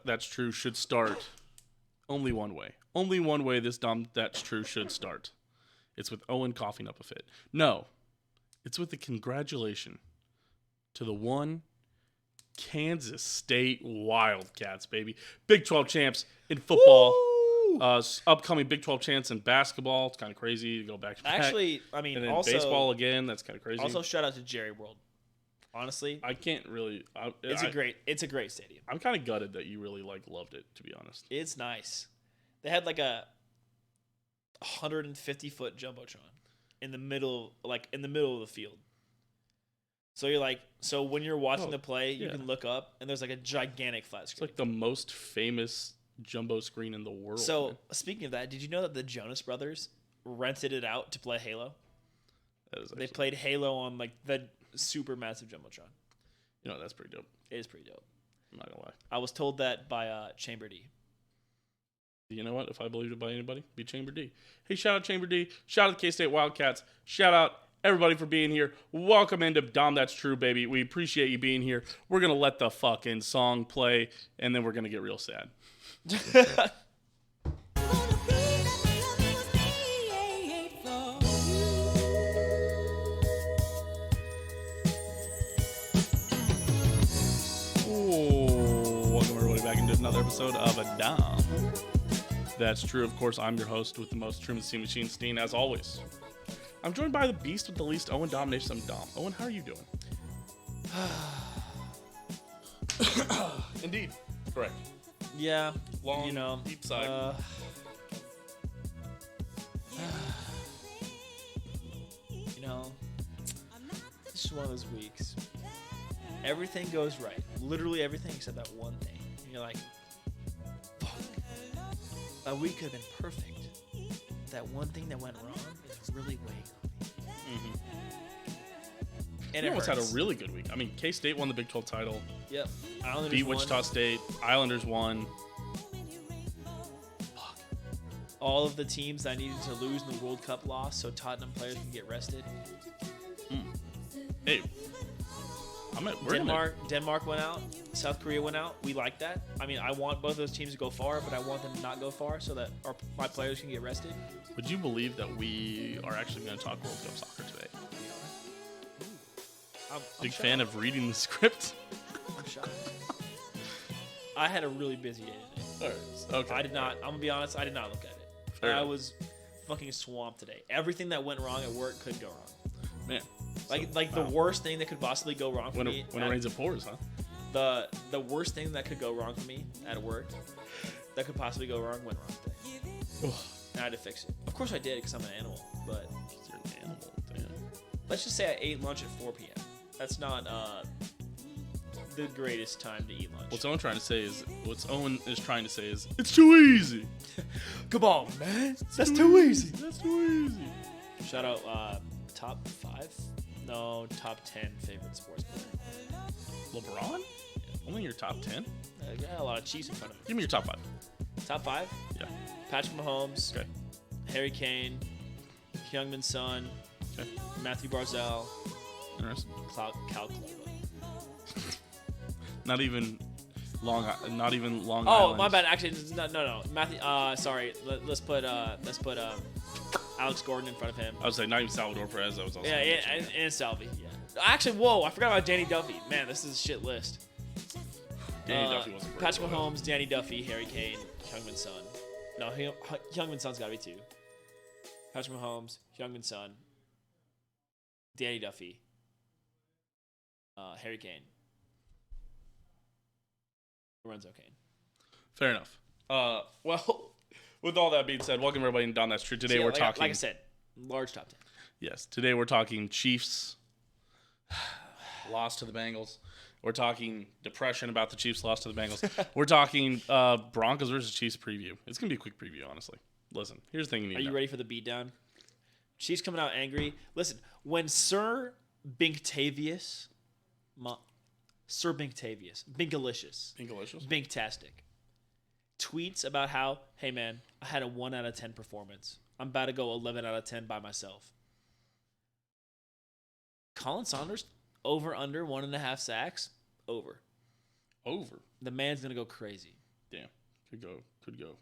That's True should start only one way. Only one way this Dahm That's True should start. It's with Owen coughing up a fit. No, it's with a congratulation to the one Kansas State Wildcats, baby. Big 12 champs in football. Upcoming Big 12 champs in basketball. It's kind of crazy to go back to back. Actually, I mean, and then also baseball again. That's kind of crazy. Also, shout out to Jerry World. Honestly, I can't really. It's a great stadium. I'm kind of gutted that you really loved it. To be honest, it's nice. They had like a 150-foot jumbotron in the middle of the field. So when you're watching the play, you can look up and there's like a gigantic flat screen. It's like the most famous jumbo screen in the world. So speaking of that, did you know that the Jonas Brothers rented it out to play Halo? They played Halo on like the super massive jumbotron. You know, that's pretty dope. It is pretty dope. I'm not gonna lie. I was told that by Chamber D. You know what? If I believed it by anybody, be Chamber D. Hey, shout out Chamber D. Shout out the K-State Wildcats. Shout out everybody for being here. Welcome into Dahm That's True, baby. We appreciate you being here. We're gonna let the fucking song play, and then we're gonna get real sad. Welcome everybody back into another episode of a Dahm That's True. Of course, I'm your host with the most, Truman and Machine Steen, as always. I'm joined by the beast with the least, Owen Domination. I'm Dahm. Owen, how are you doing? Indeed. Correct. Yeah. Long, deep sigh. This is one of those weeks. Everything goes right. Literally everything except that one thing. And you're like, fuck. A week could have been perfect. That one thing that went wrong is really weighing on me. Mm-hmm. And we almost had a really good week. I mean, K-State won the Big 12 title. Yep. Islanders beat Wichita State. Islanders won. Fuck. All of the teams that needed to lose in the World Cup lost, so Tottenham players can get rested. Hey. Denmark went out. South Korea went out. We like that. I mean, I want both those teams to go far, but I want them to not go far so that my players can get rested. Would you believe that we are actually going to talk World Cup soccer today? I'm Big fan of reading the script. I'm shocked. I had a really busy day today. Okay. I'm going to be honest, I did not look at it. I was fucking swamped today. Everything that went wrong at work could go wrong. Man. The worst thing that could possibly go wrong for me. When it rains, it pours, huh? The worst thing that could go wrong for me at work that could possibly go wrong went wrong today. And I had to fix it. Of course I did because I'm an animal, but you're an animal, damn. Let's just say I ate lunch at 4 p.m. That's not the greatest time to eat lunch. What Owen is trying to say is it's too easy. Come on, man. That's too easy. That's too easy. Shout out top 5? No, top 10 favorite sports player. LeBron? Yeah. Only your top 10? I got a lot of cheese in front of me. Give me your top 5. Top 5? Yeah. Patrick Mahomes. Okay. Harry Kane. Youngman Son. Okay. Matthew Barzell. Interesting. Cal Cleveland. Not even Long Oh, Island. my bad. Actually, no. Matthew. Sorry. Let's put Alex Gordon in front of him. I would say not even Salvador Perez. I was also and Salvi. Yeah. Actually, whoa! I forgot about Danny Duffy. Man, this is a shit list. Danny Duffy wasn't great. Patrick Mahomes, Danny Duffy, Harry Kane, Youngman Son. No, Youngman Son's gotta be 2. Patrick Mahomes, Youngman Son, Danny Duffy, Harry Kane, Lorenzo Kane. Fair enough. Well, with all that being said, welcome everybody to Dahm That's True. Today we're talking. Like I said, large top 10. Yes. Today we're talking Chiefs loss to the Bengals. We're talking depression about the Chiefs loss to the Bengals. We're talking Broncos versus Chiefs preview. It's gonna be a quick preview, honestly. Listen, here's the thing you need. Are you ready for the beatdown? Chiefs coming out angry. Listen, when Sir Binktavious, Binktastic, tweets about how, hey man, I had a 1 out of 10 performance. I'm about to go 11 out of 10 by myself. Colin Saunders, over under 1.5 sacks, over. The man's gonna go crazy. Damn. Could go.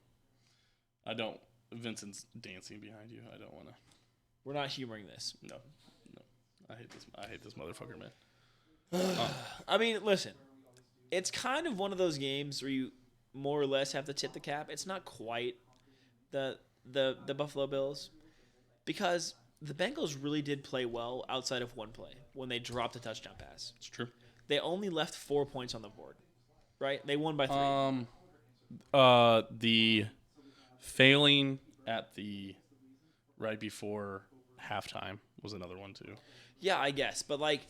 I don't. Vincent's dancing behind you. I don't want to. We're not humoring this. No. I hate this motherfucker, man. I mean, listen. It's kind of one of those games where you more or less have to tip the cap. It's not quite the Buffalo Bills because the Bengals really did play well outside of one play when they dropped a touchdown pass. It's true. They only left 4 points on the board, right? They won by 3. The failing at the right before halftime was another one too. Yeah, I guess. But, like,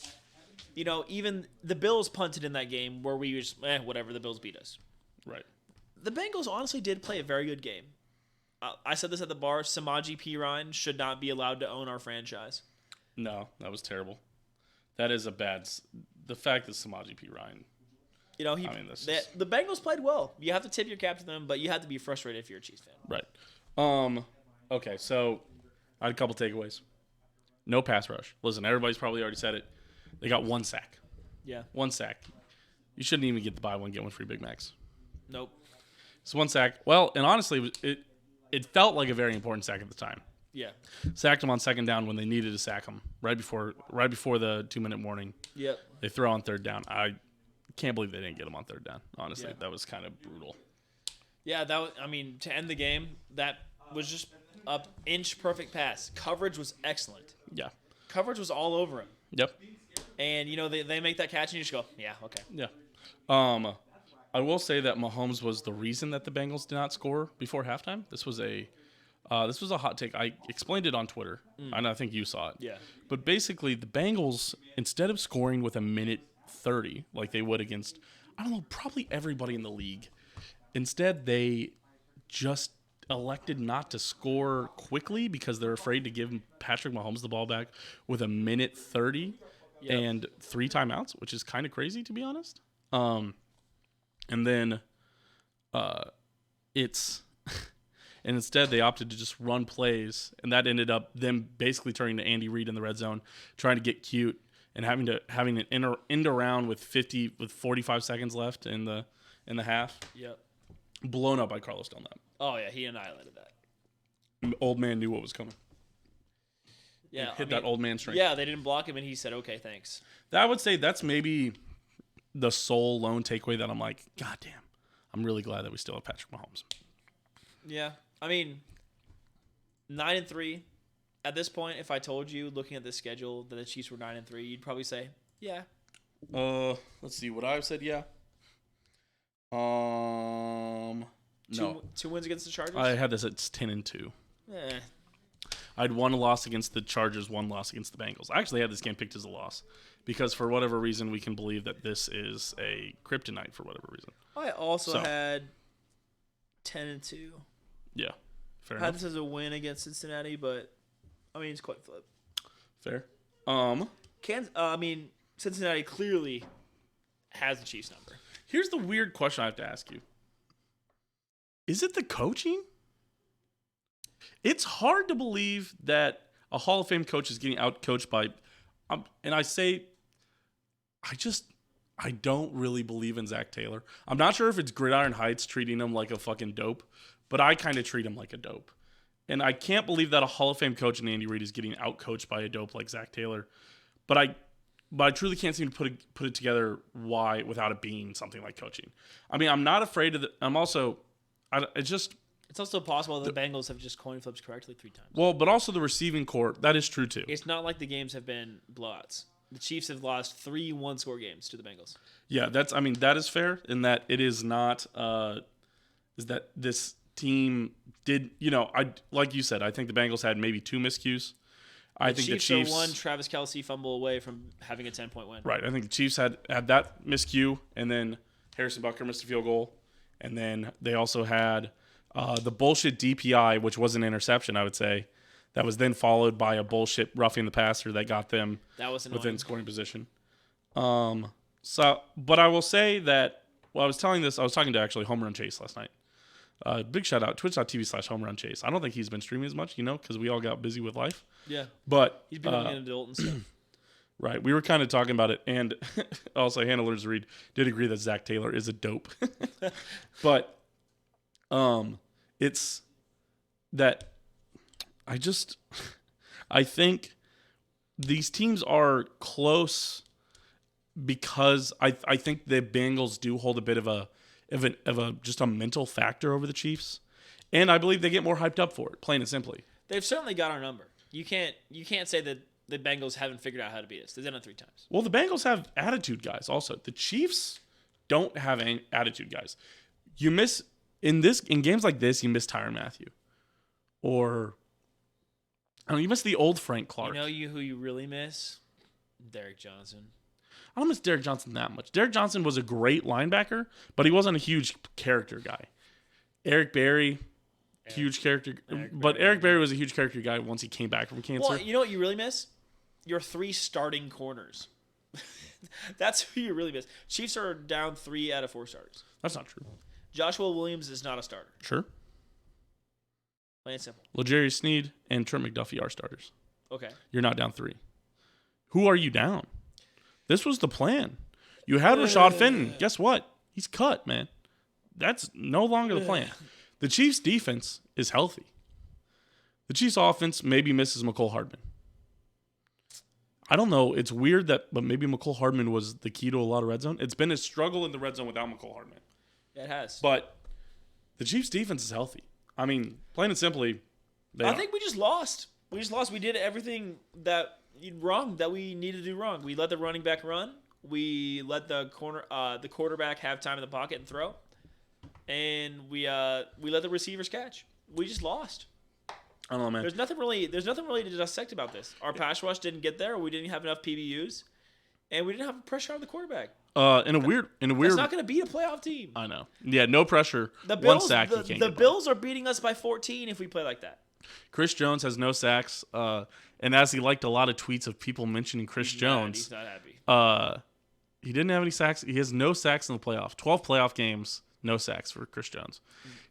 you know, even the Bills punted in that game where we just, whatever, the Bills beat us. Right. The Bengals honestly did play a very good game. I said this at the bar. Samaje Perine should not be allowed to own our franchise. No, that was terrible. That is a bad. The fact that Samaje Perine. You know, the Bengals played well. You have to tip your cap to them, but you have to be frustrated if you're a Chiefs fan. Right. Okay, so I had a couple takeaways. No pass rush. Listen, everybody's probably already said it. They got 1 sack. Yeah. 1 sack. You shouldn't even get the buy one, get one free Big Macs. Nope. It's 1 sack. Well, and honestly, it felt like a very important sack at the time. Yeah. Sacked him on 2nd down when they needed to sack him right before the 2-minute warning. Yep. They throw on 3rd down. I can't believe they didn't get him on 3rd down. Honestly, Yeah. That was kind of brutal. Yeah, to end the game, that was just a inch perfect pass. Coverage was excellent. Yeah. Coverage was all over him. Yep. And, you know, they make that catch and you just go, yeah, okay. Yeah. I will say that Mahomes was the reason that the Bengals did not score before halftime. This was a hot take. I explained it on Twitter, and I think you saw it. Yeah. But basically, the Bengals, instead of scoring with a minute 30 like they would against, I don't know, probably everybody in the league, instead they just elected not to score quickly because they're afraid to give Patrick Mahomes the ball back with a minute 30 and 3 timeouts, which is kind of crazy, to be honest. And then and instead they opted to just run plays, and that ended up them basically turning to Andy Reid in the red zone, trying to get cute and having an end around with 45 seconds left in the half. Yep. Blown up by Carlos Dunlap. Oh yeah, he annihilated that. The old man knew what was coming. Yeah, Hit that old man strength. Yeah, they didn't block him, and he said, "Okay, thanks." I would say that's maybe the sole lone takeaway that I'm like, God damn, I'm really glad that we still have Patrick Mahomes. Yeah, I mean, 9-3. At this point, if I told you, looking at the schedule, that the Chiefs were 9-3, you'd probably say, yeah. Let's see. Would I have said yeah? No. 2 wins against the Chargers? I had this at 10-2. Eh. I had 1 loss against the Chargers, 1 loss against the Bengals. I actually had this game picked as a loss because for whatever reason we can believe that this is a kryptonite for whatever reason. I also had 10-2. Yeah, fair I had enough. this as a win against Cincinnati, but I mean it's quite flip. Fair. Cincinnati clearly has the Chiefs number. Here's the weird question I have to ask you. Is it the coaching? It's hard to believe that a Hall of Fame coach is getting out-coached by and I don't really believe in Zach Taylor. I'm not sure if it's Gridiron Heights treating him like a fucking dope, but I kind of treat him like a dope. And I can't believe that a Hall of Fame coach in Andy Reid is getting out-coached by a dope like Zach Taylor. But I truly can't seem to put it together why without it being something like coaching. I mean, I'm not afraid of It's also possible the Bengals have just coin flips correctly 3 times. Well, but also the receiving core, that is true too. It's not like the games have been blowouts. The Chiefs have lost 3 one-score games to the Bengals. Yeah, that is fair in that it is not is that this team did, like you said, I think the Bengals had maybe 2 miscues. I think the Chiefs are 1 Travis Kelce fumble away from having a 10-point win. Right. I think the Chiefs had that miscue, and then Harrison Butker missed a field goal, and then they also had the bullshit DPI, which was an interception, I would say, that was then followed by a bullshit roughing the passer that got them within scoring position. But I will say that I was talking to actually Home Run Chase last night. Big shout out, twitch.tv/Home Run Chase. I don't think he's been streaming as much, because we all got busy with life. Yeah. But he's becoming an adult and stuff. Right. We were kind of talking about it, and also Hannah Learns to Read did agree that Zach Taylor is a dope. But it's that I think these teams are close because I think the Bengals do hold a bit of a just a mental factor over the Chiefs, and I believe they get more hyped up for it, plain and simply. They've certainly got our number. You can't say that the Bengals haven't figured out how to beat us. They've done it 3 times. Well, the Bengals have attitude guys also. The Chiefs don't have any attitude guys. You miss in games like this, you miss Tyrann Mathieu. Or you miss the old Frank Clark. You know who you really miss? Derek Johnson. I don't miss Derek Johnson that much. Derek Johnson was a great linebacker, but he wasn't a huge character guy. Eric Berry, huge character. Eric Berry was a huge character guy once he came back from cancer. Well, you know what you really miss? Your 3 starting corners. That's who you really miss. Chiefs are down 3 out of 4 starters. That's not true. Joshua Williams is not a starter. Sure. Plain and simple. L'Jarius Sneed and Trent McDuffie are starters. Okay. You're not down 3. Who are you down? This was the plan. You had Rashad Fenton. Guess what? He's cut, man. That's no longer the plan. The Chiefs' defense is healthy. The Chiefs' offense maybe misses McCole Hardman. I don't know. It's weird but maybe McCole Hardman was the key to a lot of red zone. It's been a struggle in the red zone without McCole Hardman. It has. But the Chiefs' defense is healthy. I mean, plain and simply, I think we just lost. We did everything that we needed to do wrong. We let the running back run. We let the quarterback have time in the pocket and throw. And we let the receivers catch. We just lost. I don't know, man. There's nothing really to dissect about this. Our pass rush didn't get there. We didn't have enough PBUs, and we didn't have pressure on the quarterback. In a weird. It's not going to beat a playoff team. I know. Yeah, no pressure. The Bills, one sack. The Bills are beating us by 14 if we play like that. Chris Jones has no sacks, and as he liked a lot of tweets of people mentioning Chris Jones, he's not happy. He didn't have any sacks. He has no sacks in the playoff. 12 playoff games, no sacks for Chris Jones.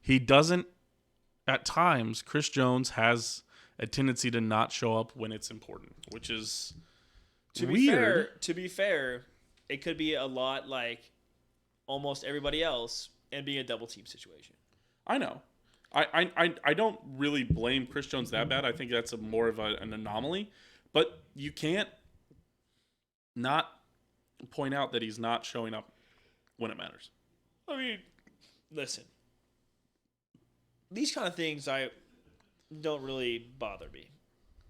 He doesn't. At times, Chris Jones has a tendency to not show up when it's important, which is weird. To be fair, it could be a lot like almost everybody else and being a double team situation. I know. I don't really blame Chris Jones that bad. I think that's more of an anomaly. But you can't not point out that he's not showing up when it matters. I mean, listen. These kind of things don't really bother me.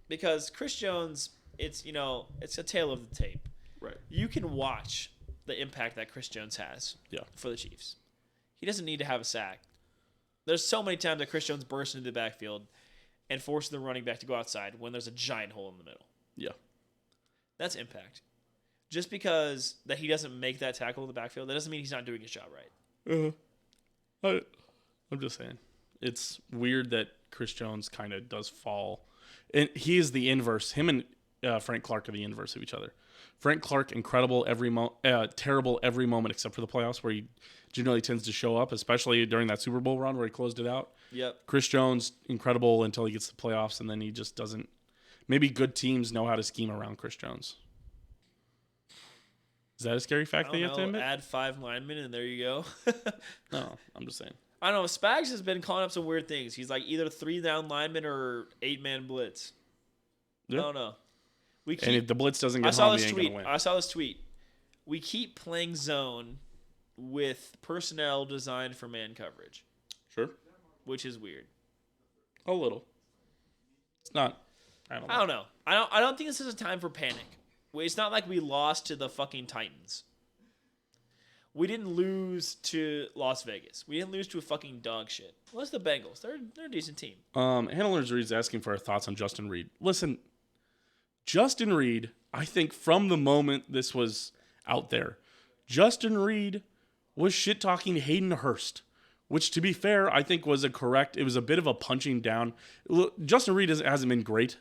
Because Chris Jones, it's a tale of the tape. Right. You can watch the impact that Chris Jones has for the Chiefs. He doesn't need to have a sack. There's so many times that Chris Jones bursts into the backfield and forces the running back to go outside when there's a giant hole in the middle. Yeah. That's impact. Just because that he doesn't make that tackle in the backfield, that doesn't mean he's not doing his job right. I'm just saying. It's weird that Chris Jones kind of does fall. And he is the inverse. Him and Frank Clark are the inverse of each other. Frank Clark, incredible terrible every moment except for the playoffs, where he generally tends to show up, especially during that Super Bowl run where he closed it out. Yep. Chris Jones, incredible until he gets to the playoffs, and then he just doesn't. Maybe good teams know how to scheme around Chris Jones. Is that a scary fact that you have to admit? Add 5 linemen, and there you go. No, I'm just saying. I don't know. Spags has been calling up some weird things. He's like either 3-down lineman or 8-man blitz. Yeah. I don't know. And if the blitz doesn't get home, he ain't going to win. I saw this tweet. We keep playing zone with personnel designed for man coverage. Sure. Which is weird. A little. It's not. I don't know. I don't think this is a time for panic. It's not like we lost to the fucking Titans. We didn't lose to Las Vegas. We didn't lose to a fucking dog shit. Well, it's the Bengals. They're a decent team. Hannah Learns to Read is asking for our thoughts on Justin Reed. Listen, Justin Reed, I think from the moment this was out there, Justin Reed was shit-talking Hayden Hurst, which, to be fair, I think was it was a bit of a punching down. Look, Justin Reed hasn't been great,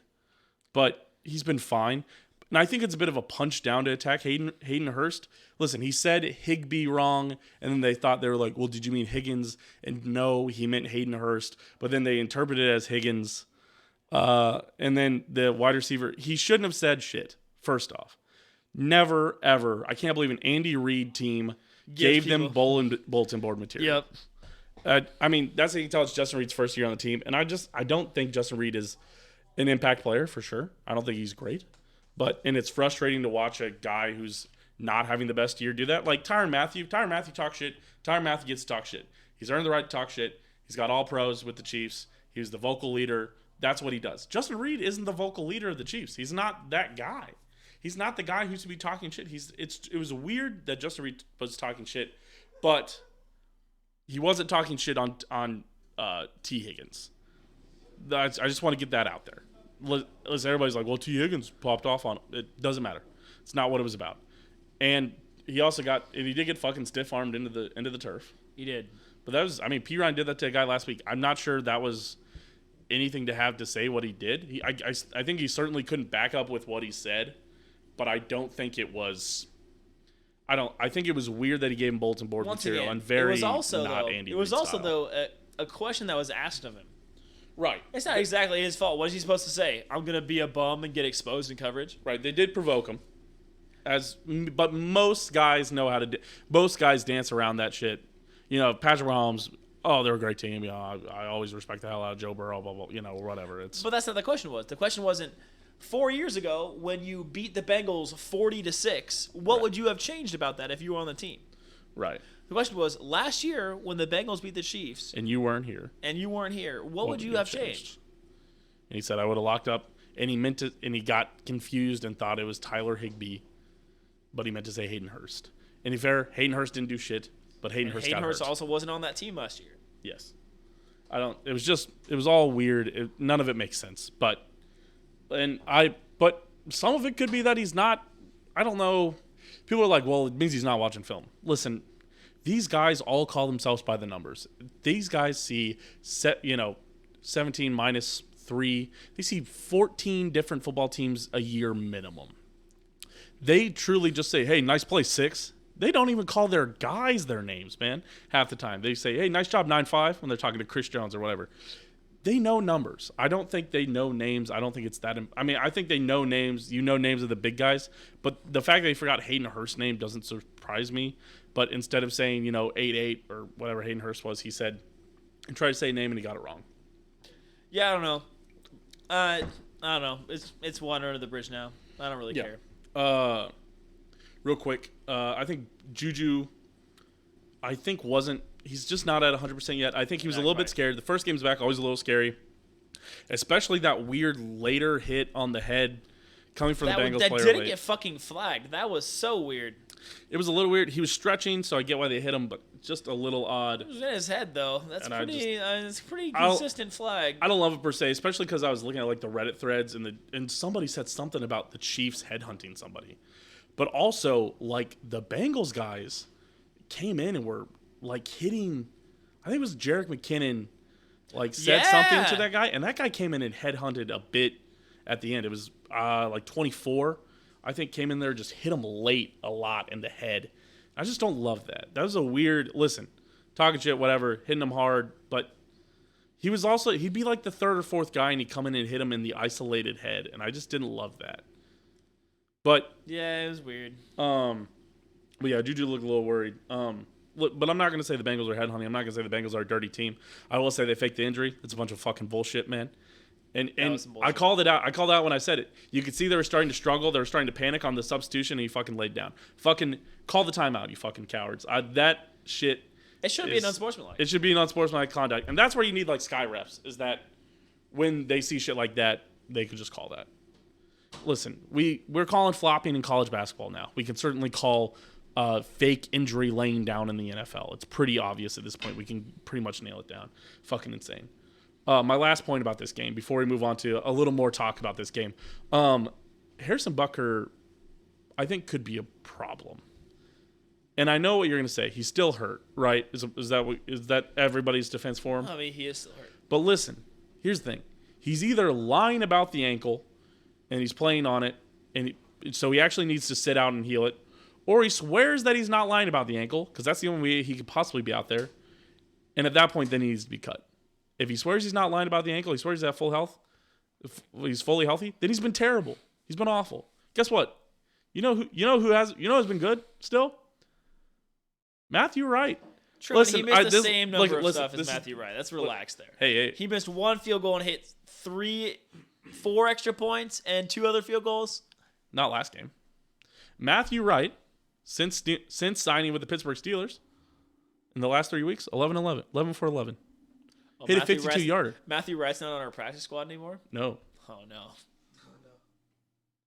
but he's been fine. And I think it's a bit of a punch down to attack Hayden Hurst. Listen, he said Higbee wrong, and then they were like, well, did you mean Higgins? And no, he meant Hayden Hurst. But then they interpreted it as Higgins. And then the wide receiver, he shouldn't have said shit, first off. Never, ever. I can't believe an Andy Reid team gave them bulletin board material. Yep. I mean, that's how you can tell it's Justin Reid's first year on the team. And I don't think Justin Reid is an impact player for sure. I don't think he's great. And it's frustrating to watch a guy who's not having the best year do that. Like Tyrann Mathieu talks shit. Tyrann Mathieu gets to talk shit. He's earned the right to talk shit. He's got all pros with the Chiefs. He was the vocal leader. That's what he does. Justin Reid isn't the vocal leader of the Chiefs. He's not that guy. He's not the guy who's to be talking shit. It was weird that Justin Reid was talking shit, but he wasn't talking shit on T. Higgins. I just want to get that out there. Listen, everybody's like, well, T. Higgins popped off on him. It doesn't matter. It's not what it was about. And he did get fucking stiff-armed into the turf. He did. But P. Ryan did that to a guy last week. I'm not sure that was anything to have to say what he did. I think he certainly couldn't back up with what he said. But I don't think it was. I think it was weird that he gave him bulletin board material and very it was also, not though, Andy It was Reid also style. though a question that was asked of him. Right. It's not exactly his fault. What is he supposed to say? I'm gonna be a bum and get exposed in coverage. Right. They did provoke him, but most guys know how to. Most guys dance around that shit. Patrick Mahomes. Oh, they're a great team. I always respect the hell out of Joe Burrow. Blah blah. Whatever. But that's not the question. The question wasn't. 4 years ago, when you beat the Bengals 40-6, what would you have changed about that if you were on the team? Right. The question was, last year when the Bengals beat the Chiefs, and you weren't here, what would you have changed? And he said, I would have locked up, and he meant to, and he got confused and thought it was Tyler Higbee, but he meant to say Hayden Hurst. And to be fair, Hayden Hurst didn't do shit, but Hayden Hurst got hurt. Also wasn't on that team last year. Yes. It was all weird. None of it makes sense, but some of it could be that he's not. I don't know. People are like, well, it means he's not watching film. Listen, these guys all call themselves by the numbers. These guys see 17 minus 3. They see 14 different football teams a year minimum. They truly just say, hey, nice play, 6. They don't even call their guys their names, man, half the time. They say, hey, nice job, 9-5, when they're talking to Chris Jones or whatever. They know numbers. I don't think they know names. I don't think it's that. I think they know names. You know names of the big guys. But the fact that they forgot Hayden Hurst's name doesn't surprise me. But instead of saying, 8-8 or whatever Hayden Hurst was, he said, and tried to say a name and he got it wrong. Yeah, I don't know. I don't know. It's water under the bridge now. I don't really care. Real quick, I think Juju, he's just not at 100% yet. I think he was a little bit scared. The first game's back, always a little scary. Especially that weird later hit on the head coming from the Bengals player. That didn't get fucking flagged. That was so weird. It was a little weird. He was stretching, so I get why they hit him, but just a little odd. It was in his head, though. It's a pretty consistent flag. I don't love it per se, especially because I was looking at the Reddit threads and somebody said something about the Chiefs headhunting somebody. But also, the Bengals guys came in and were hitting. I think it was Jerick McKinnon said something to that guy, and that guy came in and headhunted a bit at the end. It was 24, I think, came in there, just hit him late a lot in the head. I just don't love that. That was a weird, talking shit, whatever, hitting him hard, but he'd be the third or fourth guy and he'd come in and hit him in the isolated head, and I just didn't love that. But yeah, it was weird. But yeah, Juju looked a little worried. But I'm not going to say the Bengals are headhunting. I'm not going to say the Bengals are a dirty team. I will say they faked the injury. It's a bunch of fucking bullshit, man. And I called it out. I called it out when I said it. You could see they were starting to struggle. They were starting to panic on the substitution, and he fucking laid down. Fucking call the timeout, you fucking cowards. That shit. It should be an unsportsmanlike. It should be an unsportsmanlike conduct. And that's where you need sky refs, is that when they see shit like that, they can just call that. Listen, we're calling flopping in college basketball now. We can certainly call fake injury laying down in the NFL. It's pretty obvious at this point. We can pretty much nail it down. Fucking insane. My last point about this game, before we move on to a little more talk about this game, Harrison Butker, I think, could be a problem. And I know what you're going to say. He's still hurt, right? Is that everybody's defense for him? I mean, he is still hurt. But listen, here's the thing. He's either lying about the ankle, and he's playing on it, and so he actually needs to sit out and heal it, or he swears that he's not lying about the ankle, because that's the only way he could possibly be out there. And at that point, then he needs to be cut. If he swears he's not lying about the ankle, he swears he's at full health, if he's fully healthy, then he's been terrible. He's been awful. Guess what? who's been good still? Matthew Wright. True, he missed the same number of stuff as Matthew Wright. Let's relax there. Hey. He missed one field goal and hit 4 extra points and 2 other field goals. Not last game. Matthew Wright, since signing with the Pittsburgh Steelers, in the last 3 weeks, 11-11. 11 for 11. Hit a 52-yarder. Matthew Wright's not on our practice squad anymore? No. Oh, no.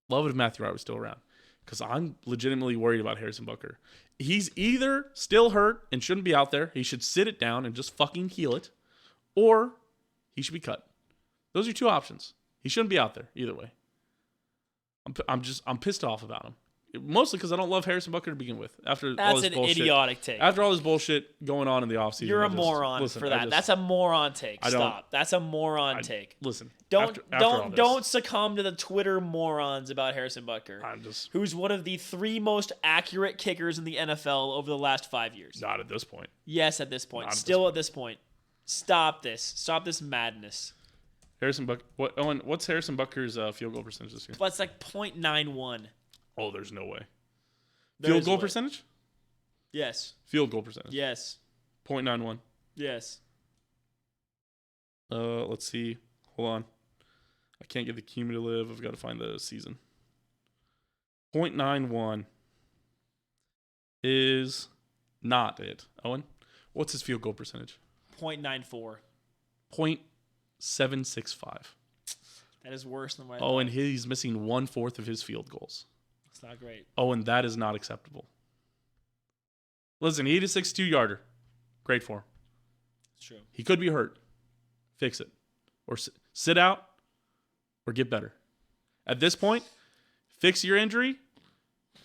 Love it if Matthew Wright was still around. Because I'm legitimately worried about Harrison Butker. He's either still hurt and shouldn't be out there. He should sit it down and just fucking heal it. Or he should be cut. Those are 2 options. He shouldn't be out there either way. I'm pissed off about him. Mostly because I don't love Harrison Butker to begin with. That's an idiotic take. After all this bullshit going on in the offseason. You're a moron for that. That's a moron take. Stop. That's a moron take. Listen. Don't succumb to the Twitter morons about Harrison Butker. Who's one of the 3 most accurate kickers in the NFL over the last 5 years. Not at this point. Yes, at this point. Still at this point. Stop this. Stop this madness. Harrison Butker. Owen, what's Harrison Butker's field goal percentage this year? That's like .91. Oh, there's no way. Field goal percentage? Yes. Field goal percentage? Yes. .91. Yes. Let's see. Hold on. I can't get the cumulative. I've got to find the season. .91 is not it. Owen, what's his field goal percentage? .94. .765. That is worse than what I thought. And he's missing 1/4 of his field goals. It's not great. And that is not acceptable. Listen, he hit a 62-yarder. Great for him. It's true. He could be hurt. Fix it. Or sit out or get better. At this point, fix your injury,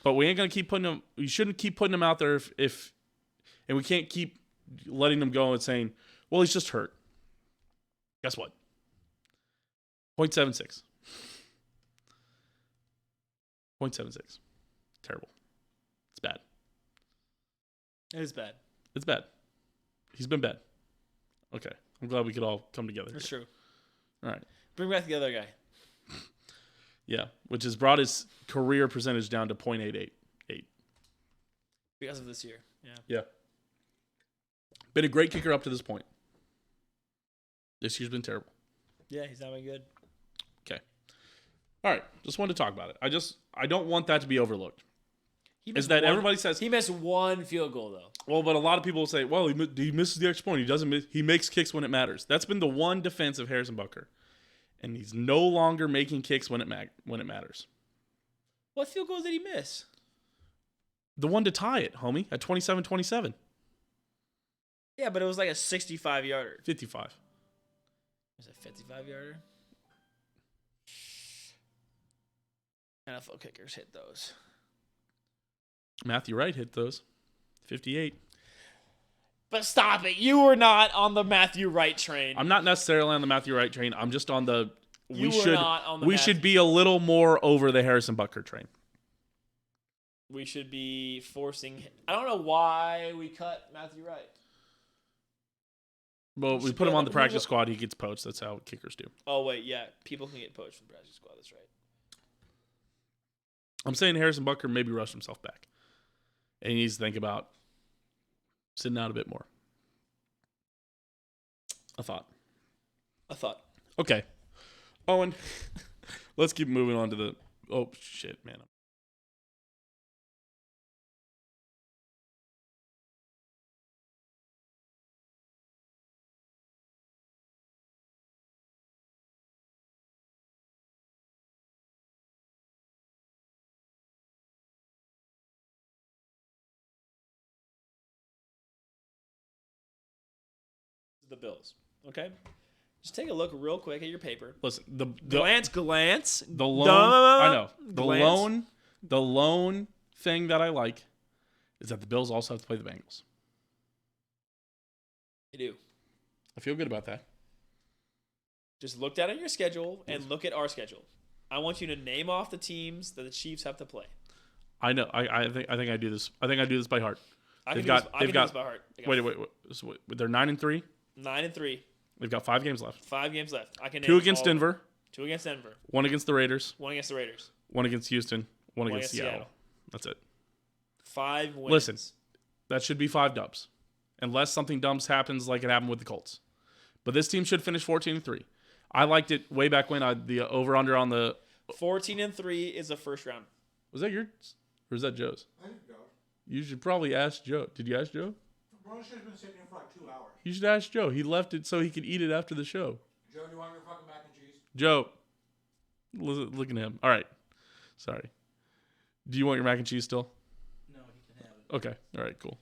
but we ain't going to keep putting him. We shouldn't keep putting him out there if and we can't keep letting him go and saying, well, he's just hurt. Guess what? .76. .76. Terrible. It's bad. It is bad. It's bad. He's been bad. Okay. I'm glad we could all come together. That's true. All right. Bring back the other guy. Yeah, which has brought his career percentage down to .888. Because of this year. Yeah. Been a great kicker up to this point. This year's been terrible. Yeah, he's not been good. Okay. All right. Just wanted to talk about it. I don't want that to be overlooked. Everybody says he missed 1 field goal though. Well, but a lot of people will say, well, he misses the extra point. He doesn't miss. He makes kicks when it matters. That's been the one defense of Harrison Butker, and he's no longer making kicks when it matters. What field goals did he miss? The one to tie it, homie, at 27-27. Yeah, but it was like a 65-yarder. 55. Was it a 55-yarder? NFL kickers hit those. Matthew Wright hit those. 58. But stop it. You were not on the Matthew Wright train. I'm not necessarily on the Matthew Wright train. I'm just on the we should be a little more over the Harrison Butker train. We should be forcing. I don't know why we cut Matthew Wright. Well, we put him on the practice squad. He gets poached. That's how kickers do. Oh, wait. Yeah. People can get poached from the practice squad. That's right. I'm saying Harrison Butker maybe rushed himself back. And he needs to think about sitting out a bit more. A thought. Okay. Owen, let's keep moving on to the... Oh, shit, man. The Bills. Okay? Just take a look real quick at your paper. Listen, glance. The loan. I know. The lone thing that I like is that the Bills also have to play the Bengals. They do. I feel good about that. Just look down at your schedule and look at our schedule. I want you to name off the teams that the Chiefs have to play. I know. I think I do this. I think I do this by heart. They've got this by heart. Wait. So they're 9-3. 9-3. They've got 5 games left. 5 games left. I can name 2 against Denver. 2 against Denver. 1 against the Raiders. 1 against the Raiders. 1 against Houston. One against Seattle. That's it. 5 wins. Listen, that should be 5 dubs. Unless something dumb happens like it happened with the Colts. But this team should finish 14-3. I liked it way back when. The over-under on the... 14-3 is a first round. Was that yours? Or was that Joe's? I didn't go. You should probably ask Joe. Did you ask Joe? Bro should have been sitting here for like 2 hours. You should ask Joe. He left it so he could eat it after the show. Joe, do you want your fucking mac and cheese? Joe. Look at him. All right. Sorry. Do you want your mac and cheese still? No, he can have it. Okay. All right, cool.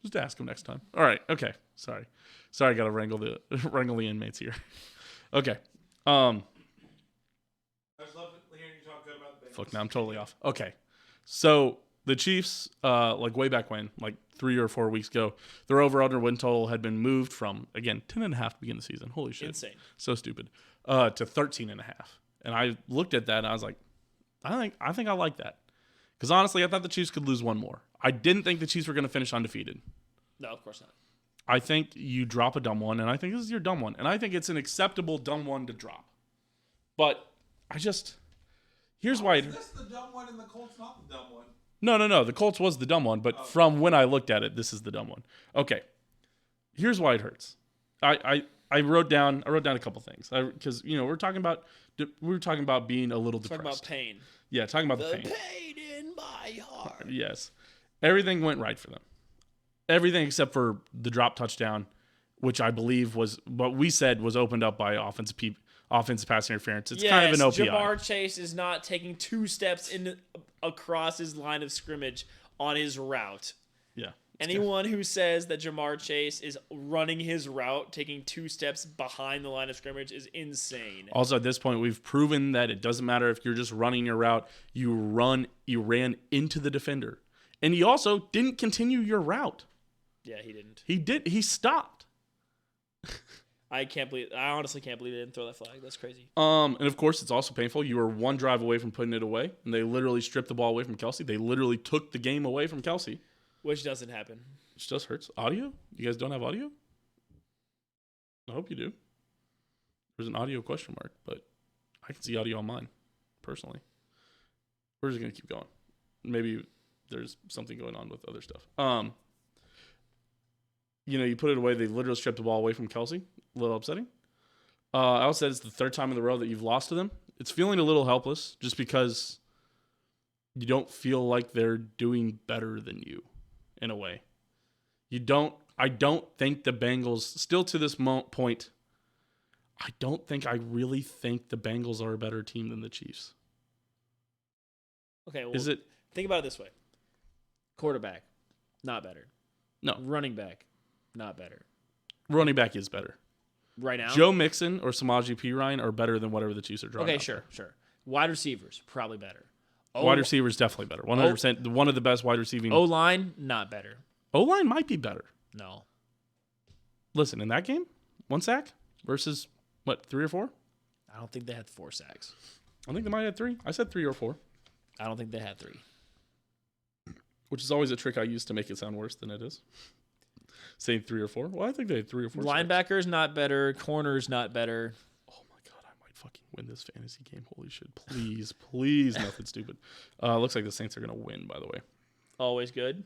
Just ask him next time. All right. Okay. Sorry, I got to wrangle the inmates here. Okay. I just love hearing you talk good about the Bengals. Fuck, now I'm totally off. Okay. So the Chiefs, like way back when, like 3 or 4 weeks ago, their over-under win total had been moved from, again, 10.5 to begin the season. Holy shit. Insane. So stupid. To 13.5. And I looked at that and I was like, I think I like that. Because honestly, I thought the Chiefs could lose one more. I didn't think the Chiefs were going to finish undefeated. No, of course not. I think you drop a dumb one, and I think this is your dumb one. And I think it's an acceptable dumb one to drop. But here's why. Is this the dumb one and the Colts not the dumb one? No. The Colts was the dumb one, but from when I looked at it, this is the dumb one. Okay. Here's why it hurts. I wrote down a couple things because we're talking about being a little depressed. Talking about pain. Yeah, talking about the pain in my heart. Yes, everything went right for them. Everything except for the drop touchdown, which I believe was what we said was opened up by offensive pass interference. It's kind of an OPI. Jamar Chase is not taking 2 steps across his line of scrimmage on his route. Yeah. Anyone who says that Jamar Chase is running his route, taking 2 steps behind the line of scrimmage is insane. Also, at this point, we've proven that it doesn't matter if you're just running your route. You ran into the defender. And you also didn't continue your route. Yeah, he didn't. He stopped. I honestly can't believe they didn't throw that flag. That's crazy. And of course, it's also painful. You were one drive away from putting it away, and they literally stripped the ball away from Kelsey. They literally took the game away from Kelsey. Which doesn't happen. Which just hurts. Audio? You guys don't have audio? I hope you do. There's an audio question mark, but I can see audio on mine, personally. We're just going to keep going. Maybe there's something going on with other stuff. You put it away. They literally stripped the ball away from Kelsey. A little upsetting. I also said it's the 3rd time in a row that you've lost to them. It's feeling a little helpless just because you don't feel like they're doing better than you in a way. I don't think the Bengals, still to this point, I really think the Bengals are a better team than the Chiefs. Okay, well, think about it this way. Quarterback, not better. No. Running back, not better. Running back is better. Right now? Joe Mixon or Samaje Perine are better than whatever the Chiefs are drawing. Okay, sure. Wide receivers, probably better. Wide receivers, definitely better. 100%. One of the best wide receiving. O-line, not better. O-line might be better. No. Listen, in that game, 1 sack versus, 3 or 4? I don't think they had 4 sacks. I think they might have 3. I said 3 or 4. I don't think they had 3. Which is always a trick I use to make it sound worse than it is. Saying 3 or 4? Well, I think they had 3 or 4 Linebackers, sacks. Not better. Corners, not better. Oh, my God. I might fucking win this fantasy game. Holy shit. Please, nothing stupid. Looks like the Saints are going to win, by the way. Always good.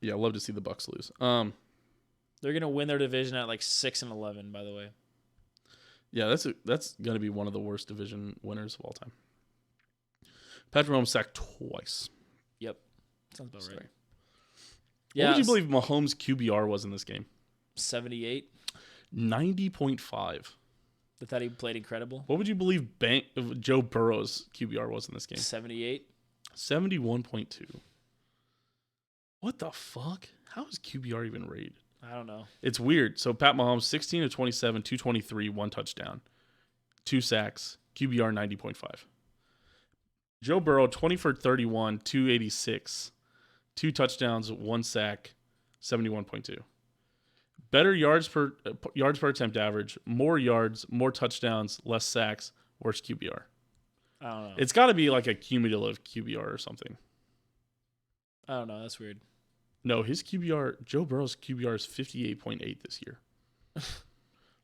Yeah, I'd love to see the Bucs lose. They're going to win their division at 6-11, by the way. Yeah, that's going to be one of the worst division winners of all time. Patrick Mahomes sacked twice. Yep. Sounds about right. Yeah. What would you believe Mahomes' QBR was in this game? 78. 90.5. I thought he played incredible. What would you believe Joe Burrow's QBR was in this game? 78. 71.2. What the fuck? How is QBR even rated? I don't know. It's weird. So Pat Mahomes, 16 of 27, 223, 1 touchdown, 2 sacks, QBR 90.5. Joe Burrow, 20 for 31, 286, 2 touchdowns, 1 sack, 71.2. Better yards per attempt average, more yards, more touchdowns, less sacks, worse QBR. I don't know. It's got to be like a cumulative QBR or something. I don't know. That's weird. No, his QBR, Joe Burrow's QBR is 58.8 this year.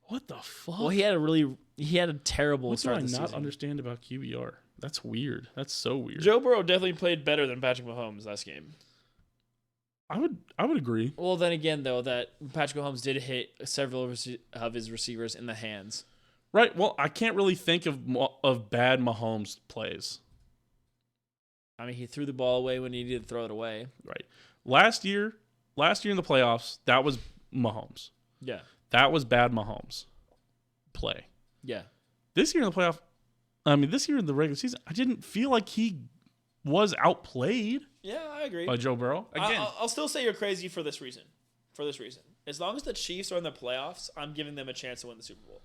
What the fuck? Well, he had a terrible what start do I this not season. understand about QBR? That's weird. That's so weird. Joe Burrow definitely played better than Patrick Mahomes last game. I would agree. Well, then again, though, that Patrick Mahomes did hit several of his receivers in the hands. Right. Well, I can't really think of bad Mahomes plays. I mean, he threw the ball away when he needed to throw it away. Right. Last year in the playoffs, that was Mahomes. Yeah. That was bad Mahomes play. Yeah. This year in the regular season, I didn't feel like he was outplayed. Yeah, I agree. By Joe Burrow. Again, I'll still say you're crazy for this reason. As long as the Chiefs are in the playoffs, I'm giving them a chance to win the Super Bowl.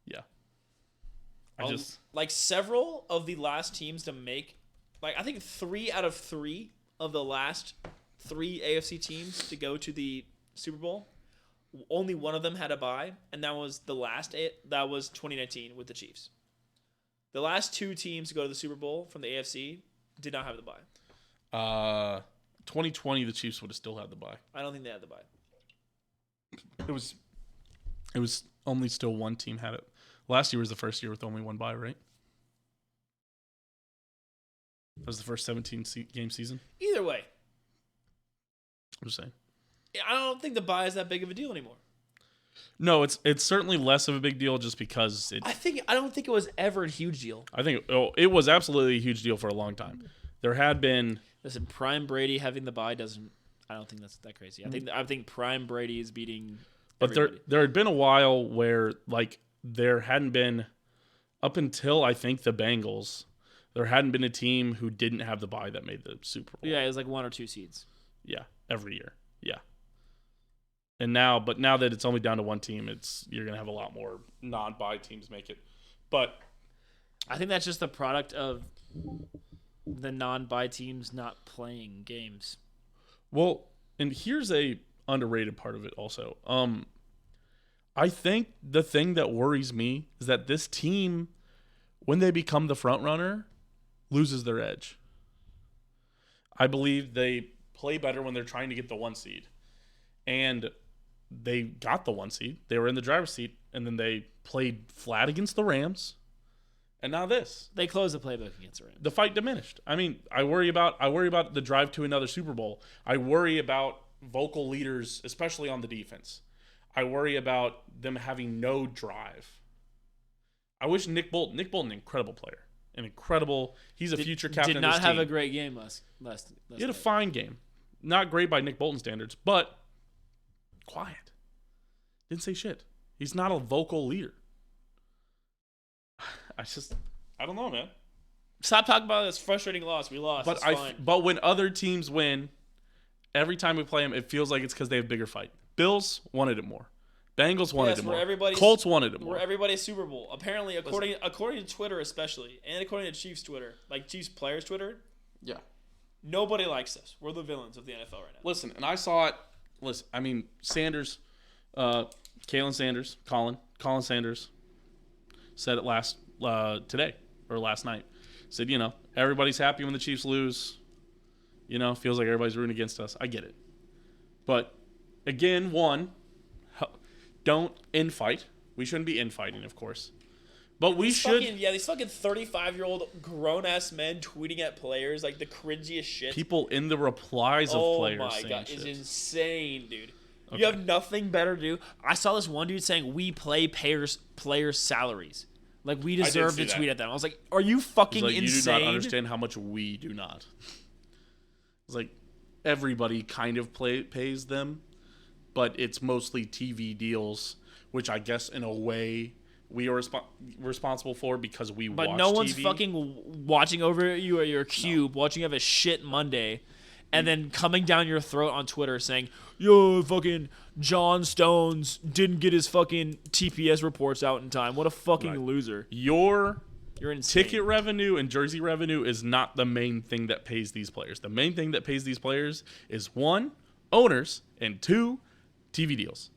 Yeah. Like several of the last teams to make, like I think 3 out of 3 of the last 3 AFC teams to go to the Super Bowl, only one of them had a bye, and that was that was 2019 with the Chiefs. The last 2 teams to go to the Super Bowl from the AFC did not have the bye. 2020, the Chiefs would have still had the bye. I don't think they had the bye. It was only still one team had it. Last year was the first year with only one bye, right? That was the first 17-game season. Either way, I'm just saying. I don't think the bye is that big of a deal anymore. No, it's certainly less of a big deal just because it. I don't think it was ever a huge deal. I think it was absolutely a huge deal for a long time. There had been. Listen, Prime Brady having the bye doesn't. I don't think that's that crazy. I think Prime Brady is beating. But there had been a while where like there hadn't been, up until I think the Bengals, there hadn't been a team who didn't have the bye that made the Super Bowl. Yeah, it was like 1 or 2 seeds. Yeah, every year. Yeah. And now that it's only down to one team, you're gonna have a lot more non-bye teams make it. But I think that's just the product of the non-bye teams not playing games. Well, and here's a underrated part of it also. I think the thing that worries me is that this team, when they become the front runner, loses their edge. I believe they play better when they're trying to get the 1 seed. And they got the 1 seed. They were in the driver's seat, and then they played flat against the Rams. And now this. They closed the playbook against the Rams. The fight diminished. I mean, I worry about the drive to another Super Bowl. I worry about vocal leaders, especially on the defense. I worry about them having no drive. I wish Nick Bolton, incredible player. He's a future captain did of this not have team. a great game last He had a fine game. Not great by Nick Bolton standards, but quiet. Didn't say shit. He's not a vocal leader. I don't know, man. Stop talking about this frustrating loss. We lost. But it's fine. But when other teams win, every time we play them, it feels like it's because they have bigger fight. Bills wanted it more. Bengals wanted it more. Colts wanted it more. We're everybody's Super Bowl. Apparently, according to Twitter especially, and according to Chiefs Twitter, like Chiefs players Twitter, yeah, nobody likes us. We're the villains of the NFL right now. Listen, and I saw it. Listen, I mean, Sanders, Colin Sanders said it today or last night. Said, everybody's happy when the Chiefs lose. Feels like everybody's rooting against us. I get it. But again, don't infight. We shouldn't be infighting, of course. But we should. These fucking 35-year-old grown-ass men tweeting at players like the cringiest shit. People in the replies of players. Oh my god, it's insane, dude. Okay. You have nothing better to do. I saw this one dude saying we play players' salaries. Like we deserve to tweet at them. I was like, are you fucking insane? You do not understand how much we do not. It's like everybody kind of pays them, but it's mostly TV deals, which I guess in a way we are responsible for because we watch TV. But no one's fucking watching over you at your cube, watching you have a shit Monday, and then coming down your throat on Twitter saying, yo, fucking John Stones didn't get his fucking TPS reports out in time. What a fucking loser. You're insane. Ticket revenue and jersey revenue is not the main thing that pays these players. The main thing that pays these players is 1, owners, and 2, TV deals.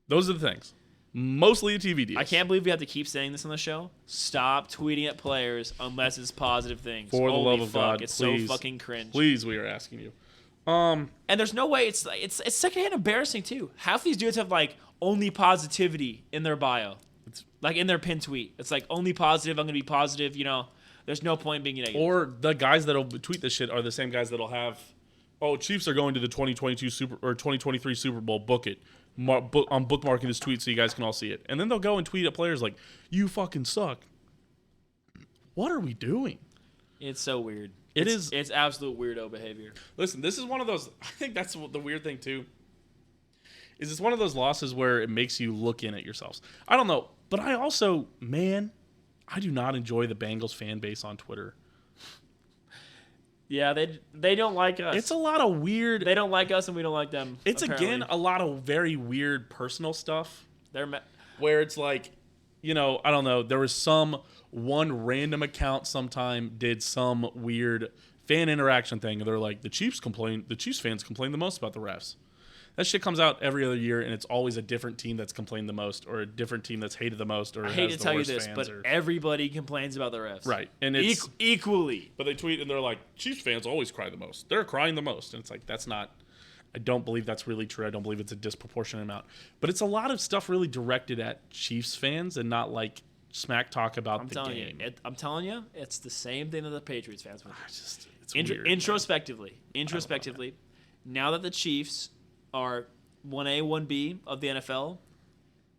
Those are the things. Mostly the TV deals. I can't believe we have to keep saying this on the show. Stop tweeting at players unless it's positive things. For the love of God, it's please, so fucking cringe. Please, we are asking you. And there's no way it's secondhand embarrassing too. Half these dudes have like only positivity in their bio. It's like in their pin tweet. It's like only positive. I'm gonna be positive. There's no point in being negative. Or the guys that'll tweet this shit are the same guys that'll have, oh, Chiefs are going to the 2023 Super Bowl. Book it. I'm bookmarking this tweet so you guys can all see it. And then they'll go and tweet at players like, you fucking suck. What are we doing? It's so weird. It's absolute weirdo behavior. Listen, this is one of those. I think that's the weird thing too. Is it's one of those losses where it makes you look in at yourselves. I don't know, but I also, man, I do not enjoy the Bengals fan base on Twitter. Yeah, they don't like us. It's a lot of weird. They don't like us, and we don't like them. It's apparently. Again a lot of very weird personal stuff. They're where it's like, I don't know. There was one random account sometime did some weird fan interaction thing, and they're like, the Chiefs fans complain the most about the refs. That shit comes out every other year, and it's always a different team that's complained the most, or a different team that's hated the most, or I hate to tell you this, but everybody complains about the refs. Right, and it's equally. But they tweet and they're like, Chiefs fans always cry the most. They're crying the most, and it's like that's not. I don't believe that's really true. I don't believe it's a disproportionate amount. But it's a lot of stuff really directed at Chiefs fans and not like smack talk about the game. I'm telling you, it's the same thing that the Patriots fans would do. It's weird. Introspectively, now that the Chiefs are 1A, 1B of the NFL,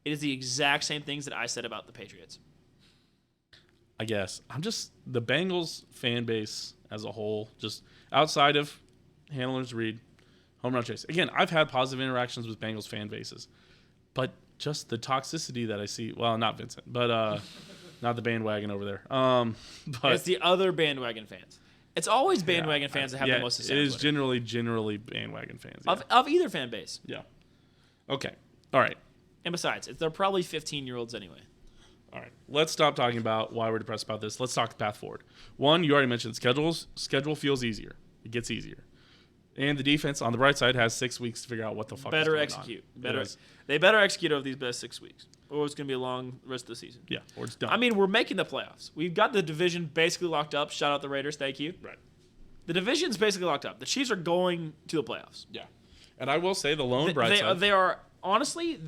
it is the exact same things that I said about the Patriots. I guess. The Bengals fan base as a whole, just outside of handlers Reed, home run chase. Again, I've had positive interactions with Bengals fan bases, but just the toxicity that I see, well, not Vincent, but not the bandwagon over there. But it's the other bandwagon fans. It's always bandwagon fans that have the most to say. It is generally bandwagon fans. Yeah. Of either fan base. Yeah. Okay. All right. And besides, they're probably 15-year-olds anyway. All right. Let's stop talking about why we're depressed about this. Let's talk the path forward. One, you already mentioned schedule feels easier. It gets easier. And the defense on the bright side has 6 weeks to figure out what the fuck is going on. They better execute over these best 6 weeks, or it's going to be a long rest of the season. Yeah, or it's done. I mean, we're making the playoffs. We've got the division basically locked up. Shout out the Raiders. Thank you. Right. The division's basically locked up. The Chiefs are going to the playoffs. Yeah. And I will say the lone bright side. They are, honestly,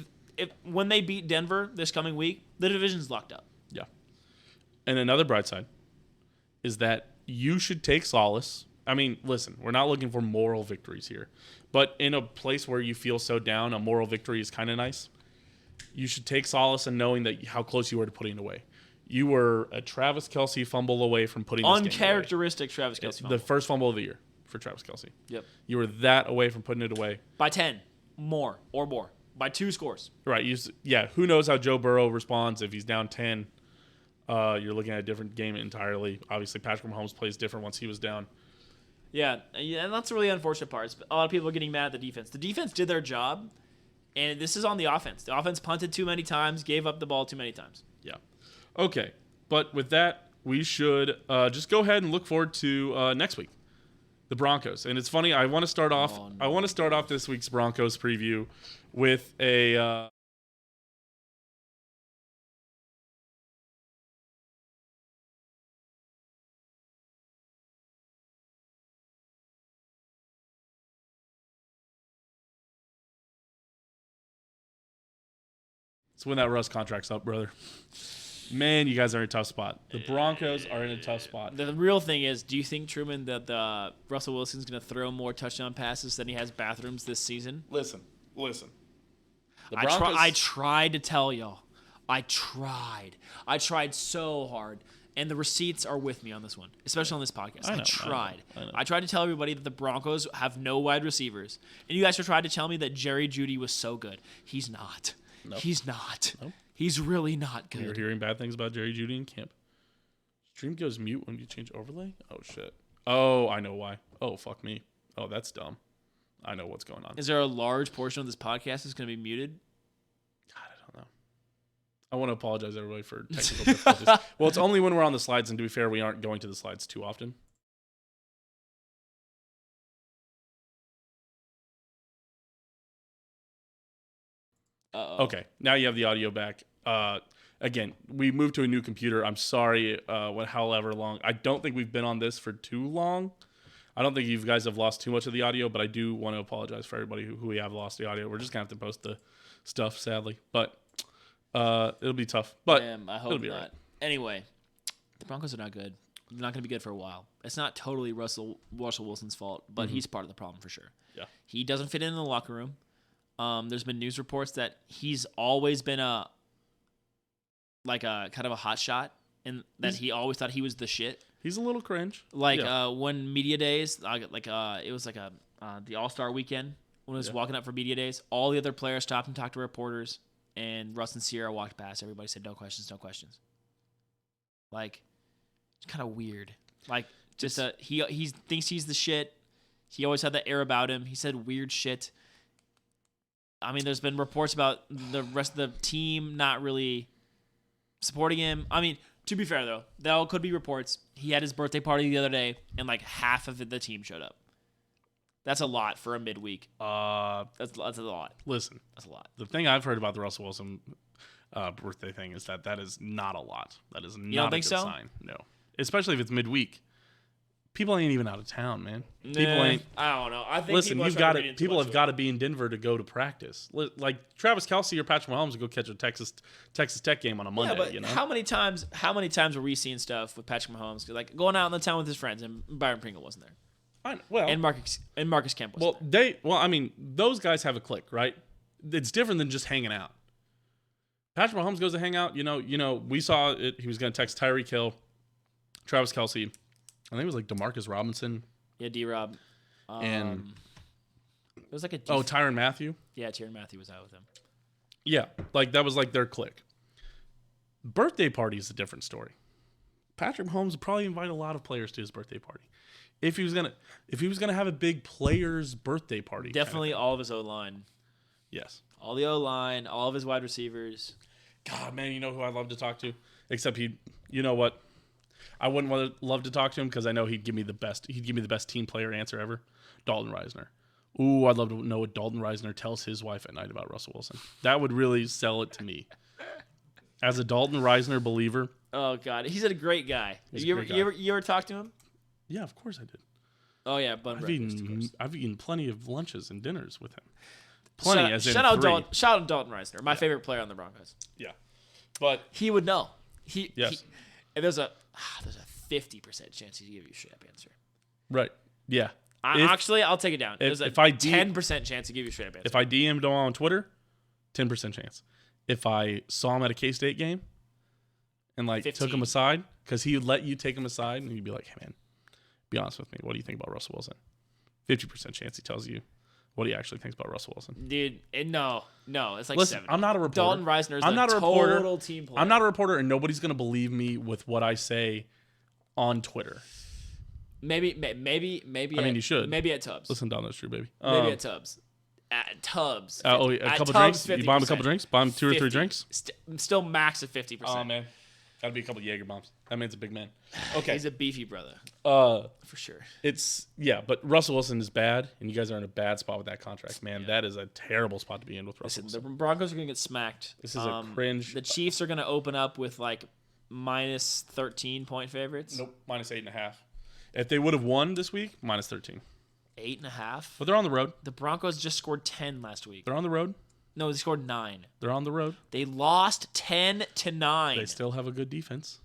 when they beat Denver this coming week, the division's locked up. Yeah. And another bright side is that you should take solace. I mean, listen, we're not looking for moral victories here. But in a place where you feel so down, a moral victory is kind of nice. You should take solace in knowing that how close you were to putting it away. You were a Travis Kelce fumble away from putting this game away. Uncharacteristic Travis Kelce fumble. The first fumble of the year for Travis Kelce. Yep. You were that away from putting it away. By 10. More. By 2 scores. Right. Who knows how Joe Burrow responds if he's down 10. You're looking at a different game entirely. Obviously, Patrick Mahomes plays different once he was down. Yeah, and that's the really unfortunate part. A lot of people are getting mad at the defense. The defense did their job, and this is on the offense. The offense punted too many times, gave up the ball too many times. Yeah. Okay, but with that, we should just go ahead and look forward to next week, the Broncos. And it's funny. I want to start off. Oh, no. I want to start off this week's Broncos preview with a. It's when that Russ contract's up, brother. Man, you guys are in a tough spot. The Broncos are in a tough spot. The real thing is, do you think, Truman, that Russell Wilson's going to throw more touchdown passes than he has bathrooms this season? Listen. The Broncos, I tried to tell y'all. I tried so hard. And the receipts are with me on this one, especially on this podcast. I tried. I tried to tell everybody that the Broncos have no wide receivers. And you guys tried to tell me that Jerry Jeudy was so good. He's not. Nope. He's not. Nope. He's really not good. You're hearing bad things about Jerry Jeudy in camp. Stream goes mute when you change overlay? Oh, shit. Oh, I know why. Oh, fuck me. Oh, that's dumb. I know what's going on. Is there a large portion of this podcast that's going to be muted? God, I don't know. I want to apologize, everybody, for technical difficulties. Well, it's only when we're on the slides, and to be fair, we aren't going to the slides too often. Uh-oh. Okay, now you have the audio back. Again, we moved to a new computer. I'm sorry, however long. I don't think we've been on this for too long. I don't think you guys have lost too much of the audio, but I do want to apologize for everybody who we have lost the audio. We're just going to have to post the stuff, sadly. But it'll be tough. But I hope it'll be not. all right. Anyway, the Broncos are not good. not going to be good for a while. It's not totally Russell Wilson's fault, but he's part of the problem for sure. Yeah. He doesn't fit in the locker room. There's been news reports that he's always been a kind of a hot shot, and that he always thought he was the shit. He's a little cringe. When media days, it was the All-Star weekend when I was walking up for media days. All the other players stopped and talked to reporters, and Russ and Sierra walked past. Everybody said, "No questions, no questions." Like, it's kind of weird. Like, just he thinks he's the shit. He always had that air about him. He said weird shit. I mean, there's been reports about the rest of the team not really supporting him. I mean, to be fair, though, there all could be reports. He had his birthday party the other day, and like half of the team showed up. That's a lot for a midweek. That's a lot. Listen, that's a lot. The thing I've heard about the Russell Wilson birthday thing is that is not a lot. That is not don't a think good so? sign. No, especially if it's midweek. People ain't even out of town, man. People ain't. I don't know. I think Listen, people you've got it. People have got to be in Denver to go to practice. Like Travis Kelce or Patrick Mahomes to go catch a Texas Tech game on a Monday. Yeah, but you know how many times were we seeing stuff with Patrick Mahomes, like going out in the town with his friends, and Byron Pringle wasn't there? And Marcus Kemp was there. I mean, those guys have a clique, right? It's different than just hanging out. Patrick Mahomes goes to hang out. You know, we saw it. He was going to text Tyreek Hill, Travis Kelce. I think it was like DeMarcus Robinson. Yeah, D-Rob. And it was like Tyrann Mathieu. Yeah, Tyrann Mathieu was out with him. Yeah, like that was like their clique. Birthday party is a different story. Patrick Mahomes would probably invite a lot of players to his birthday party. If he was gonna have a big players' birthday party. Definitely all of his O-line. Yes. All the O-line, all of his wide receivers. God, man, you know who I'd love to talk to? Except you know what? I wouldn't love to talk to him because I know he'd give me the best team player answer ever. Dalton Reisner. Ooh, I'd love to know what Dalton Reisner tells his wife at night about Russell Wilson. That would really sell it to me. As a Dalton Reisner believer. Oh God, he's a great guy. You ever talk to him? Yeah, of course I did. Oh yeah, I've eaten plenty of lunches and dinners with him. Shout out Dalton Reisner, my favorite player on the Broncos. Yeah, but he would know. And there's a 50% chance he'd give you a straight up answer. Right. Yeah. I'll take it down. There's a 10% chance he'd give you a straight up answer. If I DM'd him on Twitter, 10% chance. If I saw him at a K-State game and took him aside, because he would let you take him aside and you'd be like, hey man, be honest with me. What do you think about Russell Wilson? 50% chance he tells you what he actually thinks about Russell Wilson. Dude, no. It's like Listen, 70. I'm not a reporter. Dalton Reisner is total team player. I'm not a reporter, and nobody's going to believe me with what I say on Twitter. Maybe. I mean, you should. Maybe at Tubbs. Listen down, that's true, baby. Maybe at Tubbs. At Tubbs. A couple drinks? 50%. You buy him a couple drinks? Buy him 2 or 3 drinks? Still max of 50%. Oh, man. Gotta be a couple Jaeger bombs. That man's a big man. Okay. He's a beefy brother. For sure. But Russell Wilson is bad, and you guys are in a bad spot with that contract, man. Yeah. That is a terrible spot to be in with Russell Wilson. The Broncos are going to get smacked. This is a cringe. The Chiefs are going to open up with minus 13 point favorites. Nope, minus 8.5. If they would have won this week, minus 13. 8.5? But they're on the road. The Broncos just scored 10 last week. They're on the road. No, they scored 9. They're on the road. They lost 10-9. They still have a good defense.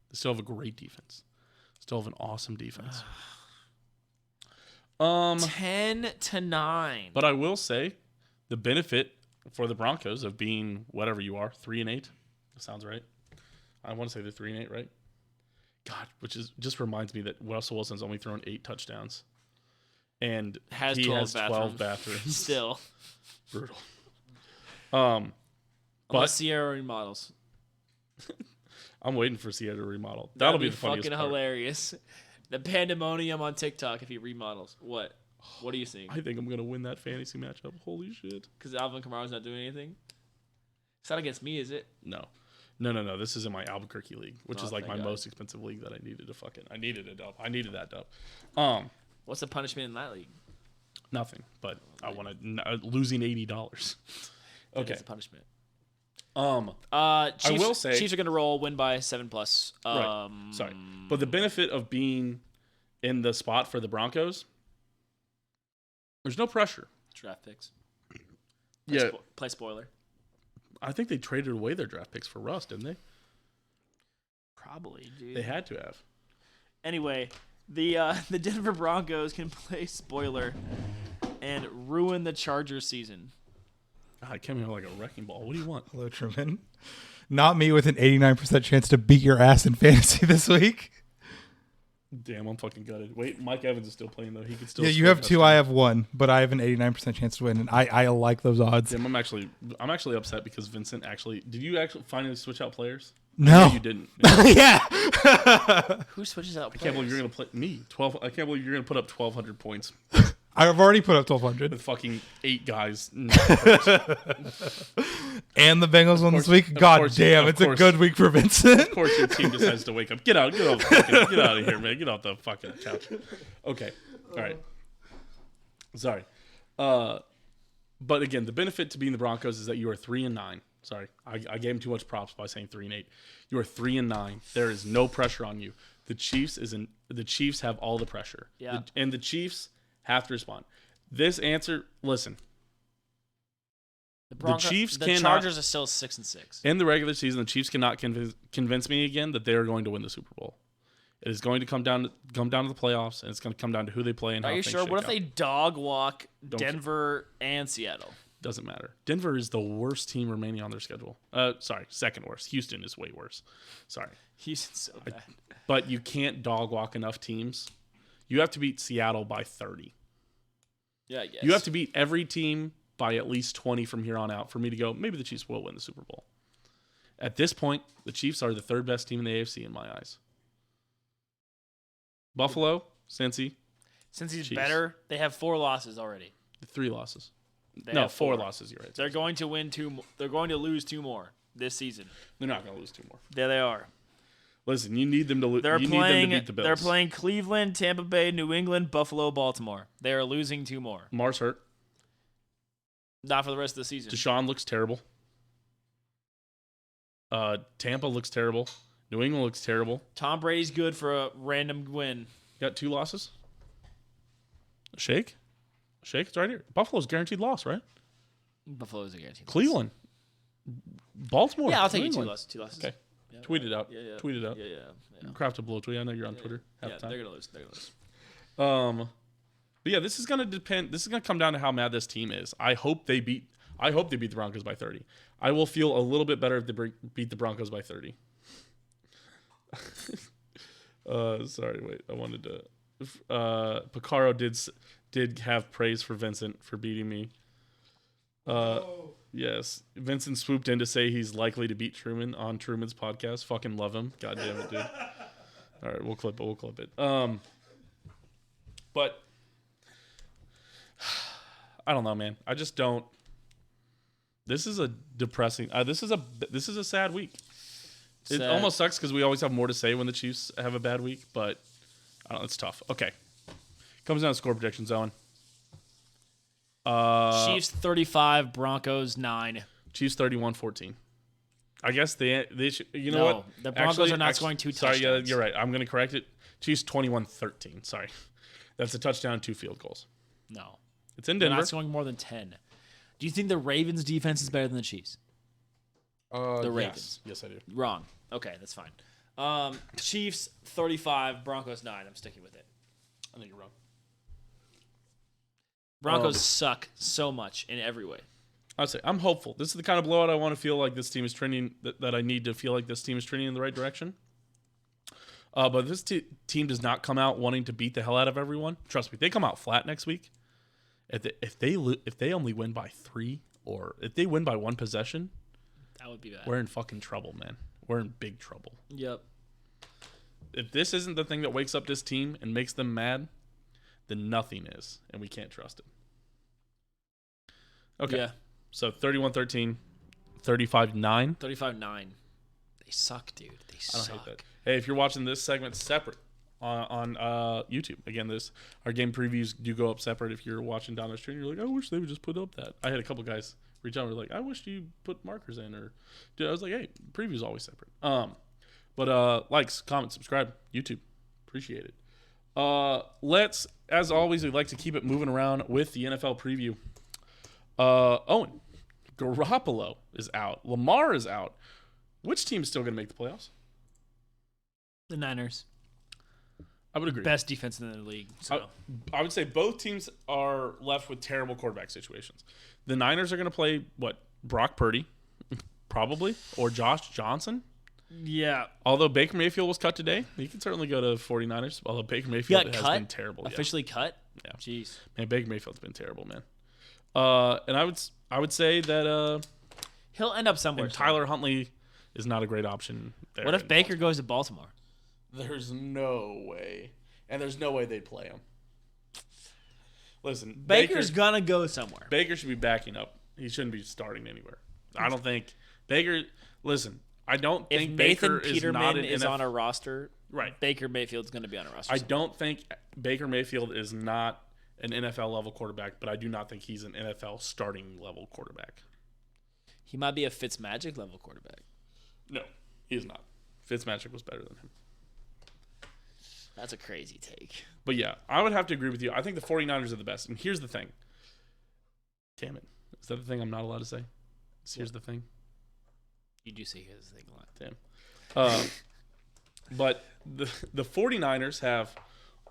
They still have a great defense. Still have an awesome defense. 10-9. But I will say, the benefit for the Broncos of being whatever you are, 3-8. That sounds right. I want to say they're 3-8, right? God, which just reminds me that Russell Wilson's only thrown 8 touchdowns, and he has 12 bathrooms. Still brutal. Unless Sierra remodels. I'm waiting for Sierra to remodel. That'll be the funniest fucking part. Hilarious. The pandemonium on TikTok if he remodels. What are you seeing? I think I'm gonna win that fantasy matchup. Holy shit! Because Alvin Kamara's not doing anything. It's not against me, is it? No. This is in my Albuquerque league, which is my most expensive league that I needed to I needed a dub. I needed that dub. What's the punishment in that league? Nothing, but I want to losing $80. Okay, that's a punishment. Chiefs, I will say Chiefs are going to roll, win by 7+. Right. Sorry, but the benefit of being in the spot for the Broncos, there's no pressure. Draft picks. Play spoiler. I think they traded away their draft picks for Russ, didn't they? Probably, dude. They had to have. Anyway, the Denver Broncos can play spoiler and ruin the Chargers season. God, I came here like a wrecking ball. What do you want? Hello, Truman. Not me with an 89% chance to beat your ass in fantasy this week. Damn, I'm fucking gutted. Wait, Mike Evans is still playing though. He could still. Yeah, you score a have 2, touchdown. I have 1, but I have an 89% chance to win, and I like those odds. Damn, I'm actually upset because Vincent actually. Did you actually finally switch out players? No. You didn't. Yeah. Who switches out? I can't believe you're gonna play me 12. I can't believe you're gonna put up 1,200 points I've already put up 1,200. with fucking 8 guys. And the Bengals won this week. of God course, damn, of it's course. a good week for Vincent. Of course, your team decides to wake up. Get out of here, man. Get off the fucking couch. Okay, all right. Sorry, but again, the benefit to being the Broncos is that you are 3-9. Sorry, I gave him too much props by saying 3-8. You are 3-9. There is no pressure on you. The Chiefs have all the pressure. Yeah. And the Chiefs have to respond. This answer, listen. The Chiefs the cannot- Chargers are still 6-6. In the regular season, the Chiefs cannot convince me again that they are going to win the Super Bowl. It is going to come down to the playoffs, and it's going to come down to who they play and Are how you things sure? shake What if out. they dog walk Don't Denver and Seattle? Doesn't matter. Denver is the worst team remaining on their schedule. Sorry, second worst. Houston is way worse. Sorry. Houston's so bad. But you can't dog walk enough teams. You have to beat Seattle by 30. Yeah, I guess. You have to beat every team by at least 20 from here on out for me to go, maybe the Chiefs will win the Super Bowl. At this point, the Chiefs are the third best team in the AFC in my eyes. Buffalo, Cincy, Since he's Chiefs. better, they have 4 losses already. 3 losses. They No, have 4 losses. You're right. They're going to win 2. They're going to lose 2 more this season. They're not going to lose 2 more. There they are. Listen, you need them to lose. They're You playing. need them to beat the Bills. They're playing Cleveland, Tampa Bay, New England, Buffalo, Baltimore. They are losing 2 more. Lamar's hurt. Not for the rest of the season. Deshaun looks terrible. Tampa looks terrible. New England looks terrible. Tom Brady's good for a random win. Got 2 losses. A shake? It's right here. Buffalo's guaranteed loss, right? Buffalo's a guarantee. Cleveland. Baltimore. Yeah, I'll take New you 2 England. losses. 2 losses. Okay. Yeah, Tweet it out. Yeah. Tweet it out. Yeah. Craft a blow tweet. I know you're on Twitter half Yeah, the time. they're gonna lose. They're gonna lose. But yeah, this is gonna depend. This is gonna come down to how mad this team is. I hope they beat the Broncos by 30. I will feel a little bit better if they beat the Broncos by 30. Sorry, wait. I wanted to. Picaro did have praise for Vincent for beating me. Yes, Vincent swooped in to say he's likely to beat Truman on Truman's podcast. Fucking love him. God damn it, dude. All right, we'll clip it. But I don't know, man. I just don't. This is a depressing. This is a sad week. It Sad. almost sucks because we always have more to say when the Chiefs have a bad week, but I don't know, it's tough. Okay, comes down to score predictions, Owen. Chiefs 35, Broncos 9. Chiefs 31-14. I guess they should, you know No, what? the Broncos are not scoring 2 Sorry, yeah, touchdowns. you're right. I'm going to correct it. Chiefs 21-13. Sorry. That's a touchdown, 2 field goals. No, It's in they're Denver. not scoring more than 10. Do you think the Ravens' defense is better than the Chiefs? The Ravens. Yes, I do. Wrong. Okay, that's fine. Chiefs 35, Broncos 9. I'm sticking with it. I think you're wrong. Broncos suck so much in every way. I'd say I'm hopeful. This is the kind of blowout I want to feel like this team is trending, that I need to feel like this team is trending in the right direction. But this team does not come out wanting to beat the hell out of everyone. Trust me, they come out flat next week. If they only win by 3 or if they win by 1 possession, That would be bad. we're in fucking trouble, man. We're in big trouble. Yep. If this isn't the thing that wakes up this team and makes them mad, then nothing is, and we can't trust it. Okay. Yeah. So 31-13, 35-9. 35-9. They suck, dude. They I suck. don't hate that. Hey, if you're watching this segment separate on YouTube, again, our game previews do go up separate. If you're watching down the stream, you're like, I wish they would just put up that. I had a couple guys reach out and were like, I wish you put markers in, or dude, I was like, hey, previews always separate. But likes, comments, subscribe, YouTube, appreciate it. Let's, as always, we'd like to keep it moving around with the NFL preview. Owen, Garoppolo is out. Lamar is out. Which team is still going to make the playoffs? The Niners. I would agree. Best defense in the league. So. I would say both teams are left with terrible quarterback situations. The Niners are going to play, Brock Purdy, probably, or Josh Johnson. Yeah. Although Baker Mayfield was cut today, he can certainly go to 49ers. Although Baker Mayfield has been terrible. Officially cut? Yeah. Jeez. Man, Baker Mayfield's been terrible, man. And I would say that he'll end up somewhere. Tyler Huntley is not a great option there. What if Baker goes to Baltimore? There's no way. And there's no way they'd play him. Listen, Baker's gonna go somewhere. Baker should be backing up. He shouldn't be starting anywhere. I don't think Baker. Listen, I don't think If Baker Nathan is not Peterman is on a roster, right. Baker Mayfield's going to be on a roster. I don't think Baker Mayfield is not an NFL level quarterback, but I do not think he's an NFL starting level quarterback. He might be a Fitzmagic level quarterback. No, he is not. Fitzmagic was better than him. That's a crazy take. But yeah, I would have to agree with you. I think the 49ers are the best. And here's the thing. Damn it. Is that the thing I'm not allowed to say? Here's the thing. You do say here's the thing a lot. Damn. But the 49ers have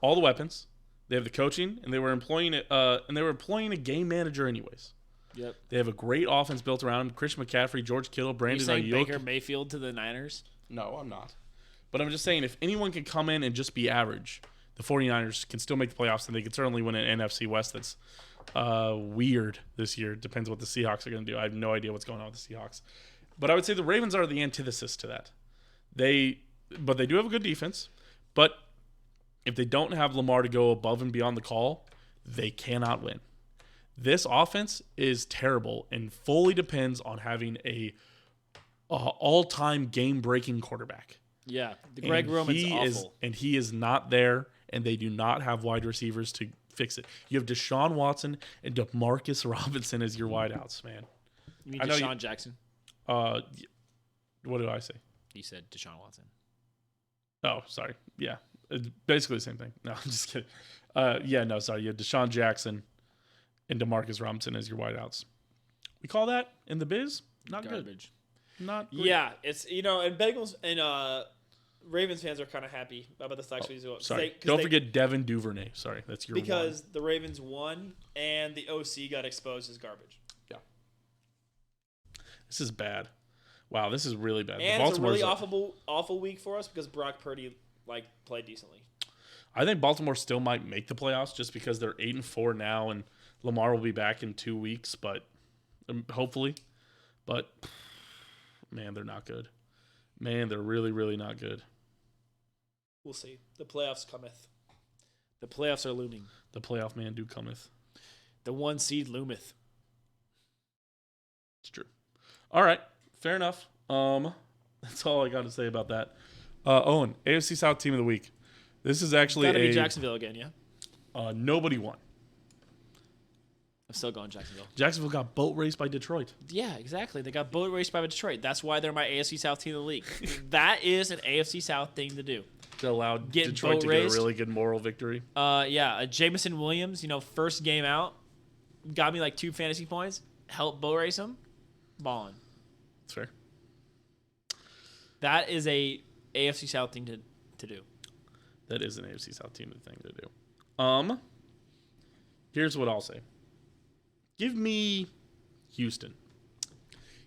all the weapons. They have the coaching, and they were employing a game manager anyways. Yep. They have a great offense built around Christian McCaffrey, George Kittle, Brandon Are you saying Ayuk. Baker Mayfield to the Niners? No, I'm not. But I'm just saying, if anyone can come in and just be average, the 49ers can still make the playoffs, and they can certainly win an NFC West that's weird this year. Depends what the Seahawks are going to do. I have no idea what's going on with the Seahawks. But I would say the Ravens are the antithesis to that. They do have a good defense. But if they don't have Lamar to go above and beyond the call, they cannot win. This offense is terrible and fully depends on having a all-time game-breaking quarterback. Yeah, the Greg Roman's awful. And he is not there, and they do not have wide receivers to fix it. You have Deshaun Watson and DeMarcus Robinson as your wideouts, man. You mean Deshaun Jackson? What do I say? You said Deshaun Watson. Oh, sorry. Yeah, it's basically the same thing. No, I'm just kidding. Sorry. You have Deshaun Jackson and DeMarcus Robinson as your wideouts. We call that in the biz not garbage. Good. Not great. Yeah, it's and Bengals and Ravens fans are kind of happy about this actually. Sorry, don't forget Devin Duvernay. Sorry, that's your because the Ravens won and the OC got exposed as garbage. Yeah, this is bad. Wow, this is really bad. And it's a really awful week for us because Brock Purdy played decently. I think Baltimore still might make the playoffs just because they're 8-4 now, and Lamar will be back in 2 weeks, but hopefully. But man, they're not good. Man, they're really, really not good. We'll see. The playoffs cometh. The playoffs are looming. The playoff man do cometh. The 1 seed loometh. It's true. All right. Fair enough. That's all I got to say about that. Owen, AFC South Team of the Week. This is actually gotta be Jacksonville again, yeah? Nobody won. I'm still going Jacksonville. Jacksonville got boat raced by Detroit. Yeah, exactly. They got boat raced by Detroit. That's why they're my AFC South Team of the league. That is an AFC South thing to do. That allowed Get Detroit to boat-raced. get a really good moral victory. Jameson Williams, first game out, got me 2 fantasy points, helped boat race him, balling. That's fair. That is a AFC South thing to do. That is an AFC South team thing to do. Here's what I'll say. Give me Houston.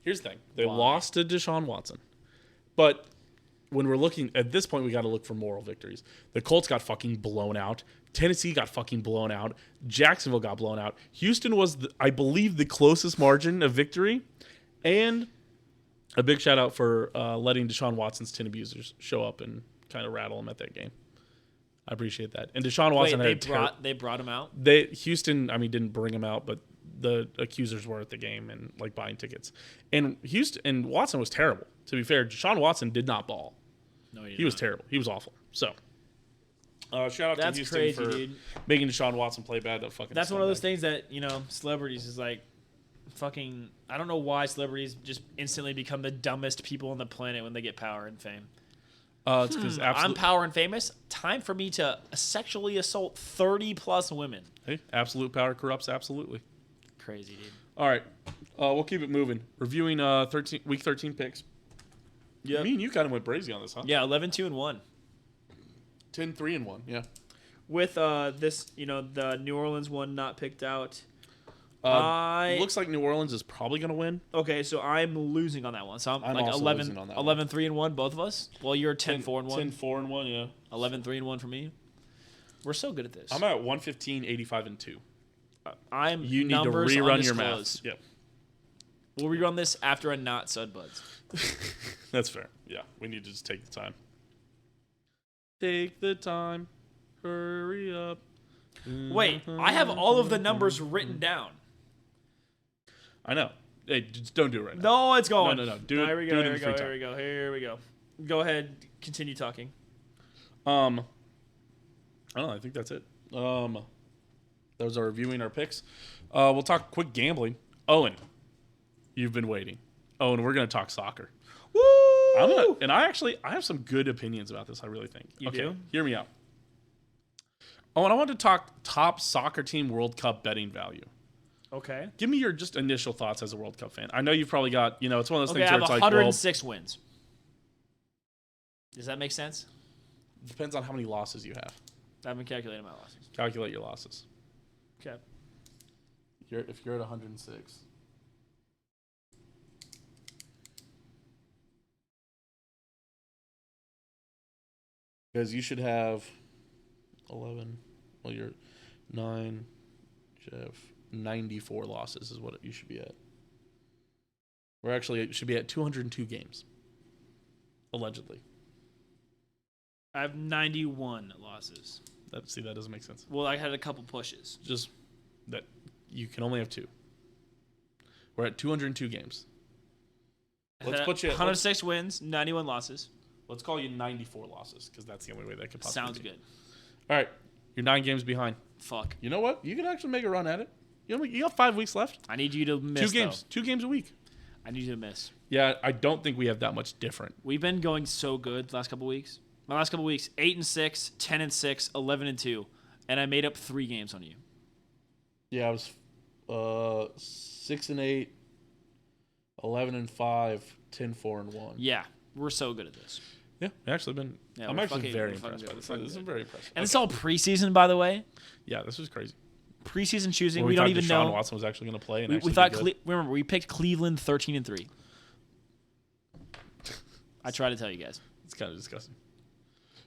Here's the thing. They lost to Deshaun Watson. But when we're looking, at this point, we got to look for moral victories. The Colts got fucking blown out. Tennessee got fucking blown out. Jacksonville got blown out. Houston was, I believe, the closest margin of victory. And a big shout out for letting Deshaun Watson's 10 abusers show up and kind of rattle him at that game. I appreciate that. And Deshaun Watson they brought him out? Houston, didn't bring him out, but the accusers were at the game and buying tickets. And Watson was terrible. To be fair, Deshaun Watson did not ball. No, he was terrible. He was awful. So, shout out to Houston crazy, for dude. making Deshaun Watson play bad. That's one of those things that celebrities is fucking. I don't know why celebrities just instantly become the dumbest people on the planet when they get power and fame. It's because I'm power and famous. Time for me to sexually assault 30+ women. Hey, absolute power corrupts absolutely. Crazy, dude. All right, we'll keep it moving. Reviewing week 13 picks. Yeah, Me and you kind of went brazy on this, huh? Yeah, 11-2-1. 10-3-1. Yeah. With this, the New Orleans one not picked out. Looks like New Orleans is probably going to win. Okay, so I'm losing on that one. So I'm like also 11, losing on that 11-3-1, both of us. Well, you're 10-4-1. 10-4-1, yeah. 11-3-1 for me. We're so good at this. I'm at 115, 85-2. I'm You need to numbers rerun your undisclosed. math. Yep. We'll rerun this after a not Sudbuds. That's fair. Yeah, we need to just take the time. Take the time. Hurry up. Wait, I have all of the numbers written down. I know. Hey, just don't do it right now. No, it's going. No. Do it. Here we do go. it Here in we the go. free Here we go. Here we go. Go ahead. Continue talking. time. I don't know. I think that's it. Those are reviewing our picks. We'll talk quick gambling. Owen, you've been waiting. Owen, we're gonna talk soccer. Woo! I have some good opinions about this. I really think. You do? Hear me out. Owen, I want to talk top soccer team World Cup betting value. Okay. Give me your just initial thoughts as a World Cup fan. I know you've probably got, it's one of those Okay, things I where have it's like, well, 106 wins. Does that make sense? depends on how many losses you have. I haven't calculated my losses. Calculate your losses. Okay. If you're at 106. Because you should have 11. Well, you're 9. You should have 94 losses is what you should be at. Or actually, it should be at 202 games. Allegedly. I have 91 losses. That doesn't make sense. Well, I had a couple pushes. Just that you can only have 2. We're at 202 games. Let's put you at 106 wins, 91 losses. Let's call you 94 losses because that's the only way that could possibly Sounds be. good. All right, you're 9 games behind. Fuck. You know what? You can actually make a run at it. You got 5 weeks left. I need you to miss 2 games. though. 2 games a week. I need you to miss. Yeah, I don't think we have that much different. We've been going so good the last couple weeks. My last couple weeks, 8-6, 10-6, 11-2, and I made up 3 games on you. Yeah, I was 6-8, 11-5, 10-4-1. Yeah, we're so good at this. Yeah, actually been. Yeah, I'm we're actually fucking- very we're fucking impressed by good. this. We're fucking This is good. very impressive. And it's all preseason, by the way. Yeah, this was crazy. Preseason choosing, When we don't thought even Deshaun know. Watson was actually going to play. And We actually thought. be good. Remember, we picked Cleveland 13-3. I try to tell you guys. It's kind of disgusting.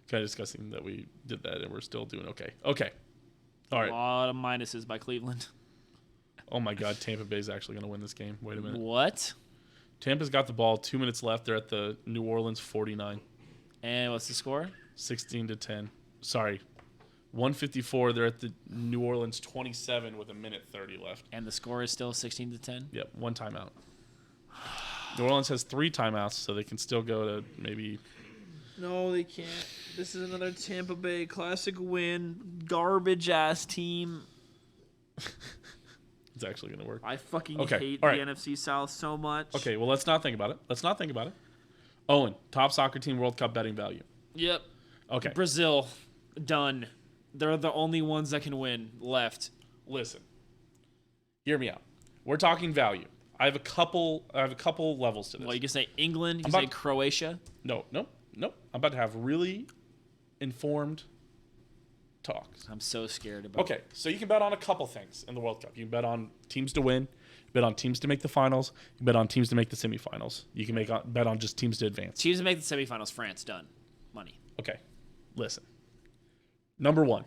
Kind of disgusting that we did that and we're still doing okay. Okay. All right. A lot of minuses by Cleveland. Oh my God, Tampa Bay's actually going to win this game. Wait a minute. What? Tampa's got the ball. 2 minutes left. They're at the New Orleans 49, And what's the score? 16-10. Sorry, 154. They're at the New Orleans 27 with 1:30 left. And the score is still 16-10. Yep, 1 timeout. New Orleans has 3 timeouts, so they can still go to maybe. No, they can't. This is another Tampa Bay classic win. Garbage ass team. It's actually going to work. I fucking Okay, hate all the right. NFC South so much. Okay, well, let's not think about it. Owen, top soccer team World Cup betting value. Yep. Okay, Brazil, done. They're the only ones that can win left. listen. Hear me out. We're talking value. I have a couple levels to this. Well, you can say England. You can I'm say about- Croatia. No. I'm about to have really informed talks. I'm so scared about. Okay, so you can bet on a couple things in the World Cup. You can bet on teams to win. You bet on teams to make the finals. You bet on teams to make the semifinals. You can bet on just teams to advance. Teams that make the semifinals. France, done. Money. Okay, listen. Number 1,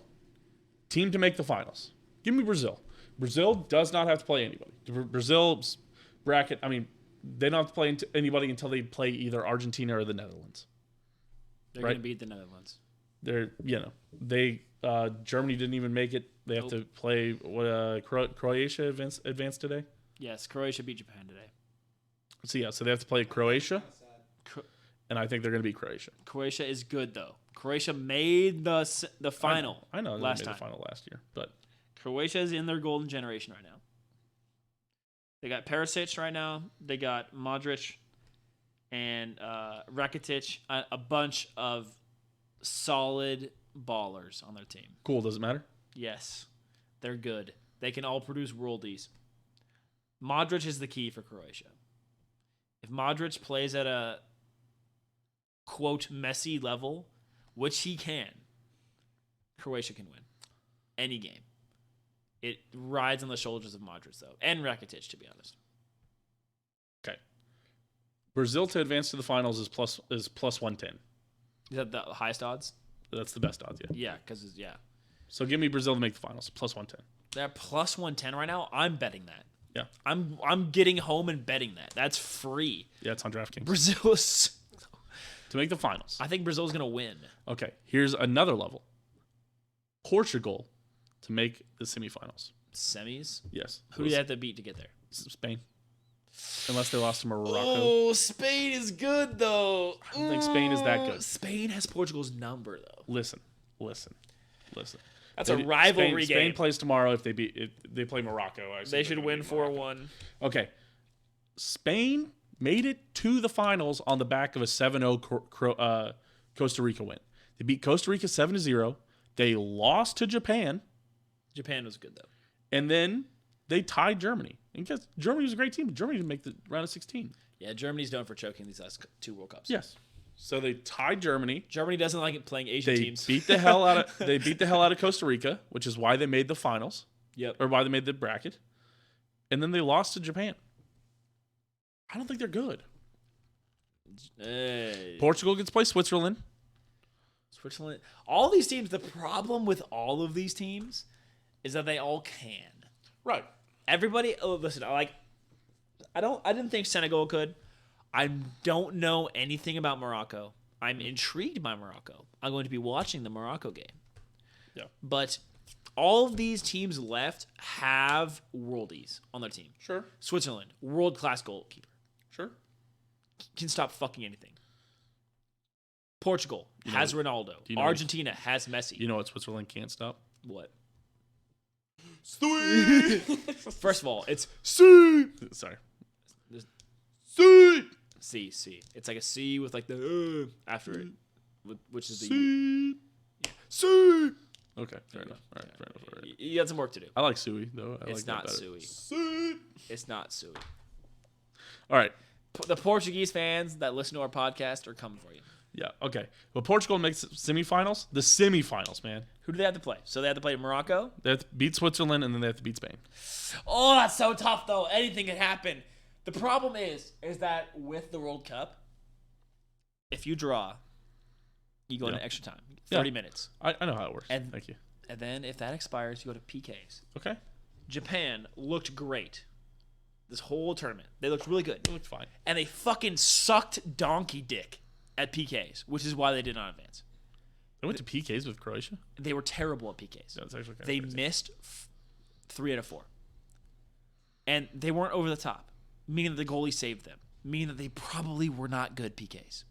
team to make the finals. Give me Brazil. Brazil does not have to play anybody. Brazil's bracket, they don't have to play anybody until they play either Argentina or the Netherlands. They're Right. going to beat the Netherlands. Germany didn't even make it. They have to play Croatia advance today. Yes, Croatia beat Japan today. So they have to play Croatia, and I think they're going to beat Croatia. Croatia is good though. Croatia made the final. I know they last made time. the final last year, but Croatia is in their golden generation right now. They got Perisic right now. They got Modric and Rakitic, a bunch of solid ballers on their team. cool. Does it matter? Yes, they're good. They can all produce worldies. Modric is the key for Croatia. If Modric plays at a, quote, Messi level, which he can, Croatia can win any game. It rides on the shoulders of Modric, though, and Rakitic, to be honest. Okay. Brazil to advance to the finals is plus 110. Is that the highest odds? That's the best odds, yeah. Yeah, because So give me Brazil to make the finals, plus 110. they're plus 110 right now. I'm betting that. Yeah. I'm getting home and betting that. That's free. Yeah, it's on DraftKings. Brazil is. To make the finals. I think Brazil's gonna win. Okay, here's another level. Portugal to make the semifinals. Semis. Yes. Who do they have to beat to get there? Spain. Unless they lost to Morocco. Oh, Spain is good though. I don't think Spain is that good. Spain has Portugal's number though. Listen. That's a rivalry Spain game. plays tomorrow if they play Morocco. They should win 4-1. Okay. Spain made it to the finals on the back of a 7-0 Costa Rica win. They beat Costa Rica 7-0. They lost to Japan. Japan was good though. And then they tied Germany. And guess Germany was a great team. But Germany didn't make the round of 16. Yeah, Germany's known for choking these last 2 World Cups. Yes. So they tied Germany. Germany doesn't like it playing Asian They teams. beat the hell out of Costa Rica, which is why they made the finals. Yep. Or why they made the bracket. And then they lost to Japan. I don't think they're good. Hey. Portugal gets to play Switzerland. Switzerland. All these teams, the problem with all of these teams is that they all can. Right. Everybody, listen, I didn't think Senegal could. I don't know anything about Morocco. I'm intrigued by Morocco. I'm going to be watching the Morocco game. Yeah. But all of these teams left have worldies on their team. Sure. Switzerland, world-class goalkeeper. Sure. Can stop fucking anything. Portugal has Ronaldo. Argentina has Messi. You know what Switzerland can't stop? What? Sweet. First of all, it's Sorry. Sweet. C. It's like a C with like the after it, which is the Sweet. Sweet. Okay, fair enough. All right. You got some work to do. I like Sui though. It's not Sui. Sweet. It's not Sui. All right. The Portuguese fans that listen to our podcast are coming for you. Yeah. Okay. Well, Portugal makes semifinals. The semifinals, man. Who do they have to play? So they have to play Morocco? They have to beat Switzerland and then they have to beat Spain. Oh, that's so tough though. Anything can happen. The problem is that with the World Cup, if you draw, you go into extra time, 30 minutes. I know how it works. Thank you. And then if that expires, you go to PKs. Okay. Japan looked great this whole tournament. They looked really good. It looked fine. And they fucking sucked donkey dick at PKs, which is why they did not advance. They went to PKs with Croatia? They were terrible at PKs. That's actually kind They of crazy. missed 3 out of 4. And they weren't over the top, meaning that the goalie saved them, meaning that they probably were not good PKs.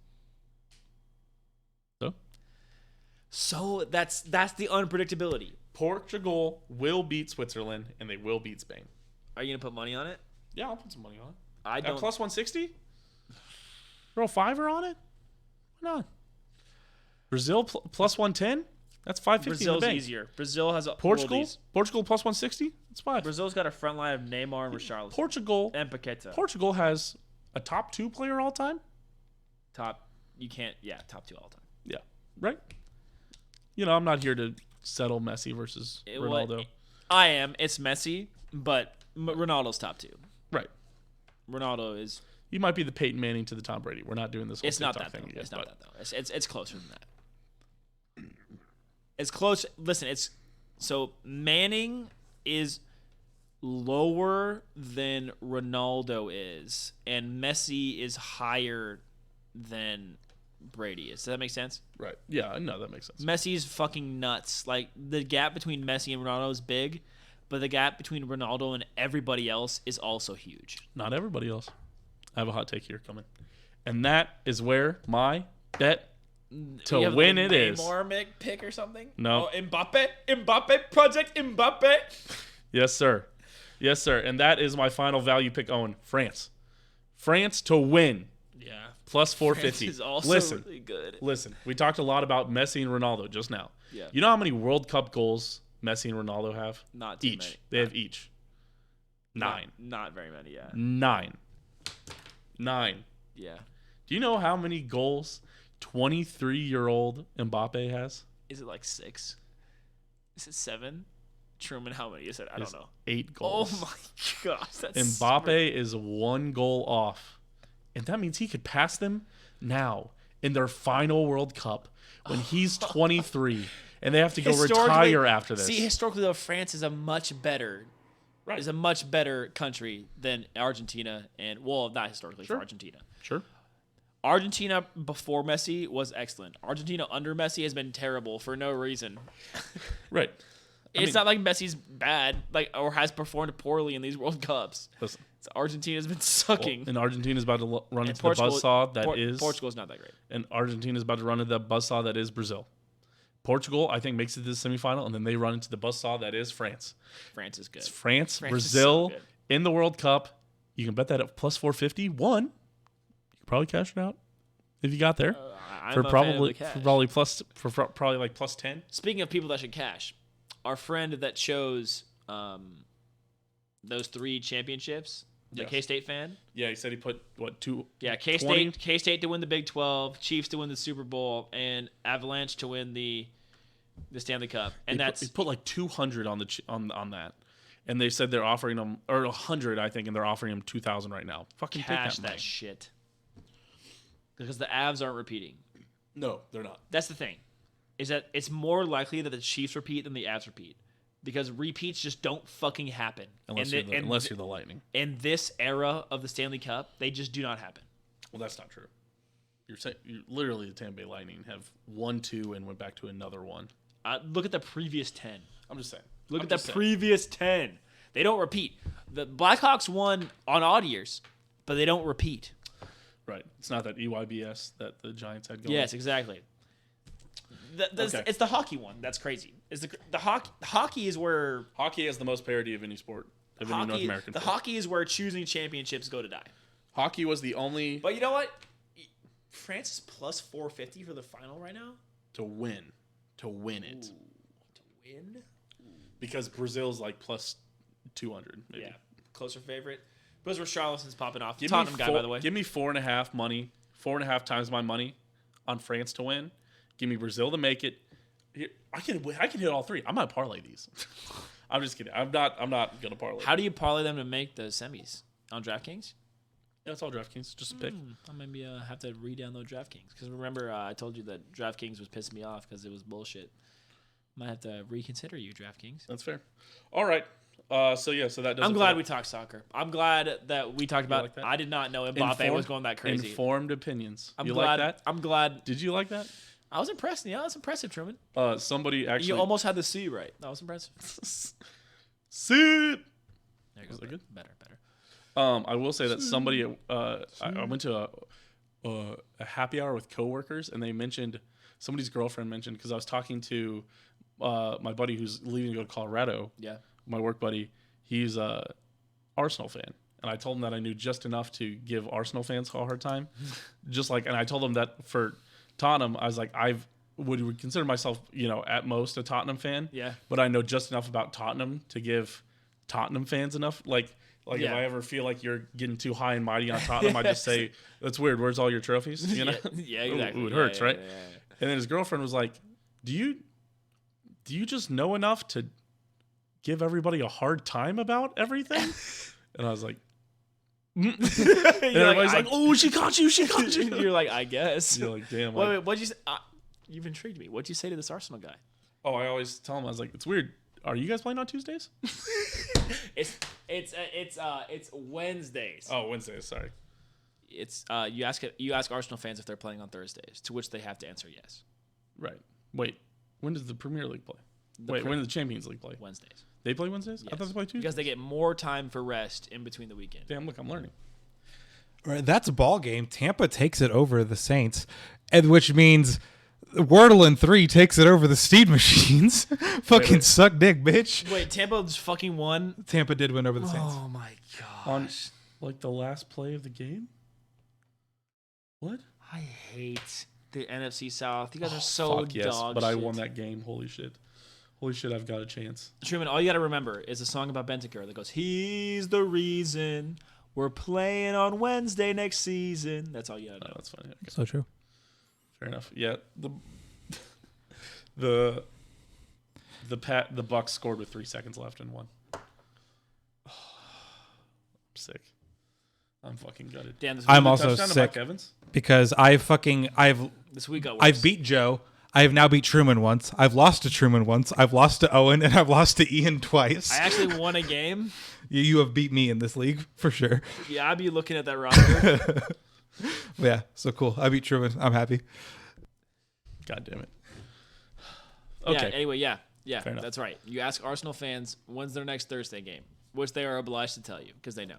So that's the unpredictability. Portugal will beat Switzerland and they will beat Spain. Are you going to put money on it? Yeah, I'll put some money on it. I At don't. plus 160? Throw a $5 on it? Why not? Brazil plus 110? That's 550 in the Brazil's bank. easier. Brazil has Portugal? worldies. Portugal plus 160? That's 5. Brazil's got a front line of Neymar and Richarlison. Portugal And Paqueta. Portugal has a top 2 player all time? Top 2 all time. Yeah. Right? You know, I'm not here to settle Messi versus Ronaldo. I am. It's Messi, but Ronaldo's top 2. Right. Ronaldo is. You might be the Peyton Manning to the Tom Brady. We're not doing this whole It's not TikTok that though. thing again, It's not but- that though. It's closer than that. It's close. Listen, it's so Manning is lower than Ronaldo is, and Messi is higher than Brady is. Does that make sense? Right. Yeah, no, that makes sense. Messi's fucking nuts. Like the gap between Messi and Ronaldo is big, but the gap between Ronaldo and everybody else is also huge. Not everybody else. I have a hot take here coming. And that is where my bet to You have win the it is. Neymar pick or something? No. Oh, Mbappe, Project Mbappe. Yes, sir. Yes, sir. And that is my final value pick, Owen. France. France to win. Yeah. Plus 450. France is also Listen. really good. Listen, we talked a lot about Messi and Ronaldo just now. Yeah. You know how many World Cup goals Messi and Ronaldo have? Not too each. many. They have each. 9. Not very many, yeah. 9. Yeah. Do you know how many goals 23-year-old Mbappe has? Is it like 6? Is it 7? Truman, how many? You said I don't know. 8 goals. Oh my gosh, that's Mbappe is 1 goal off, and that means he could pass them now in their final World Cup when he's 23, and they have to go retire after this. See, historically though, France is a much better country than Argentina, and not historically for Argentina. Sure. Argentina before Messi was excellent. Argentina under Messi has been terrible for no reason. Right. It's not like Messi's bad, or has performed poorly in these World Cups. Listen, Argentina's been sucking. and Argentina's about to run into the buzzsaw that is Portugal's not that great. And Argentina's about to run into the buzzsaw that is Brazil. Portugal, I think, makes it to the semifinal, and then they run into the buzzsaw that is France. France is good. It's France France Brazil is so good. in the World Cup. You can bet that at plus 450. You could probably cash it out if you got there for probably like plus 10. Speaking of people that should cash, our friend that chose those 3 championships, the Yes. K-State fan. Yeah, he said he put K-State to win the Big 12, Chiefs to win the Super Bowl, and Avalanche to win the Stanley Cup. And he put like 200 on that, and they said they're offering them or 100, I think, and they're offering them 2,000 right now. Fucking cash take that shit because the Avs aren't repeating. No, they're not. That's the thing, is that it's more likely that the Chiefs repeat than the Avs repeat. Because repeats just don't fucking happen. Unless you're the Lightning. In this era of the Stanley Cup, they just do not happen. Well, that's not true. You're literally the Tampa Bay Lightning have won 2 and went back to another 1. Look at the previous 10. I'm just saying. Look at the previous 10. They don't repeat. The Blackhawks won on odd years, but they don't repeat. Right. It's not that EYBS that the Giants had going. Yes, exactly. It's the hockey one. That's crazy. The hockey is where Hockey has the most parity of any sport, of any North American sport. Hockey is where choosing championships go to die. Hockey was the only But you know what? France is plus 450 for the final right now. to win it. To win? Because Brazil's like plus 200. Maybe. Yeah, closer favorite. Those were Charlottesville's popping off. Give Tottenham me guy, by the way. Give me 4.5 money, 4.5 times my money on France to win. Give me Brazil to make it. Here, I can hit all 3. I'm gonna parlay these. I'm just kidding. I'm not gonna parlay. How do you parlay them to make the semis on DraftKings? Yeah, it's all DraftKings. Just a pick. I maybe have to re-download DraftKings because remember I told you that DraftKings was pissing me off because it was bullshit. Might have to reconsider you, DraftKings. That's fair. All right. So that does. I'm glad we talked soccer. I'm glad that we talked about. like that? I did not know Mbappe was going that crazy. Informed opinions. I'm you glad. like that? I'm glad. Did you like that? I was impressed. Yeah, that's impressive, Truman. Somebody actually. You almost had the C right. That was impressive. Sit. There you go. Was that good? Better. I will say that somebody. I went to a happy hour with coworkers, and they mentioned somebody's girlfriend mentioned because I was talking to my buddy who's leaving to go to Colorado. Yeah. My work buddy. He's a Arsenal fan, and I told him that I knew just enough to give Arsenal fans a hard time. And I told him that for Tottenham, I was like, would consider myself, at most a Tottenham fan. Yeah. But I know just enough about Tottenham to give Tottenham fans enough. Like if I ever feel like you're getting too high and mighty on Tottenham, I just say, that's weird. Where's all your trophies? You know? Yeah, exactly. Ooh, it hurts, right? Yeah. And then his girlfriend was like, do you just know enough to give everybody a hard time about everything? And I was like, and everybody's like, oh, she caught you. You're like, I guess. You're like, damn. Wait, what'd you say? You've intrigued me. What'd you say to this Arsenal guy? Oh, I always tell him, I was like, it's weird. Are you guys playing on Tuesdays? It's Wednesdays. Oh, Wednesdays. Sorry. It's you ask Arsenal fans if they're playing on Thursdays, to which they have to answer yes. Right. Wait. When does the Premier League play? When does the Champions League play? Wednesdays. They play Wednesdays? Yes. I thought they play Tuesdays. Because they get more time for rest in between the weekend. Damn, look, I'm learning. All right, that's a ball game. Tampa takes it over the Saints, and which means Wordle in 3 takes it over the Steed Machines. Fucking suck dick, bitch. Wait, Tampa just fucking won? Tampa did win over the Saints. Oh my gosh. On like the last play of the game? What? I hate the NFC South. You guys are so Fuck yes, dog but I shit. won that game. Holy shit. Holy shit, I've got a chance. Truman, all you got to remember is a song about Bentancur that goes, he's the reason we're playing on Wednesday next season. That's all you got to know. Oh, that's funny. Okay. So true. Fair enough. Yeah. The The Bucks scored with 3 seconds left and won. I'm sick. I'm fucking gutted. Damn, this I'm week, also Touchdown to sick Mike Evans? because I've this week got worse. I've beat Joe. I have now beat Truman once. I've lost to Truman once. I've lost to Owen, and I've lost to Ian twice. I actually won a game. You have beat me in this league for sure. Yeah, I'd be looking at that roster. Yeah, so cool. I beat Truman. I'm happy. God damn it. Yeah. Okay. Anyway, yeah, Fair enough. that's right. You ask Arsenal fans when's their next Thursday game, which they are obliged to tell you because they know.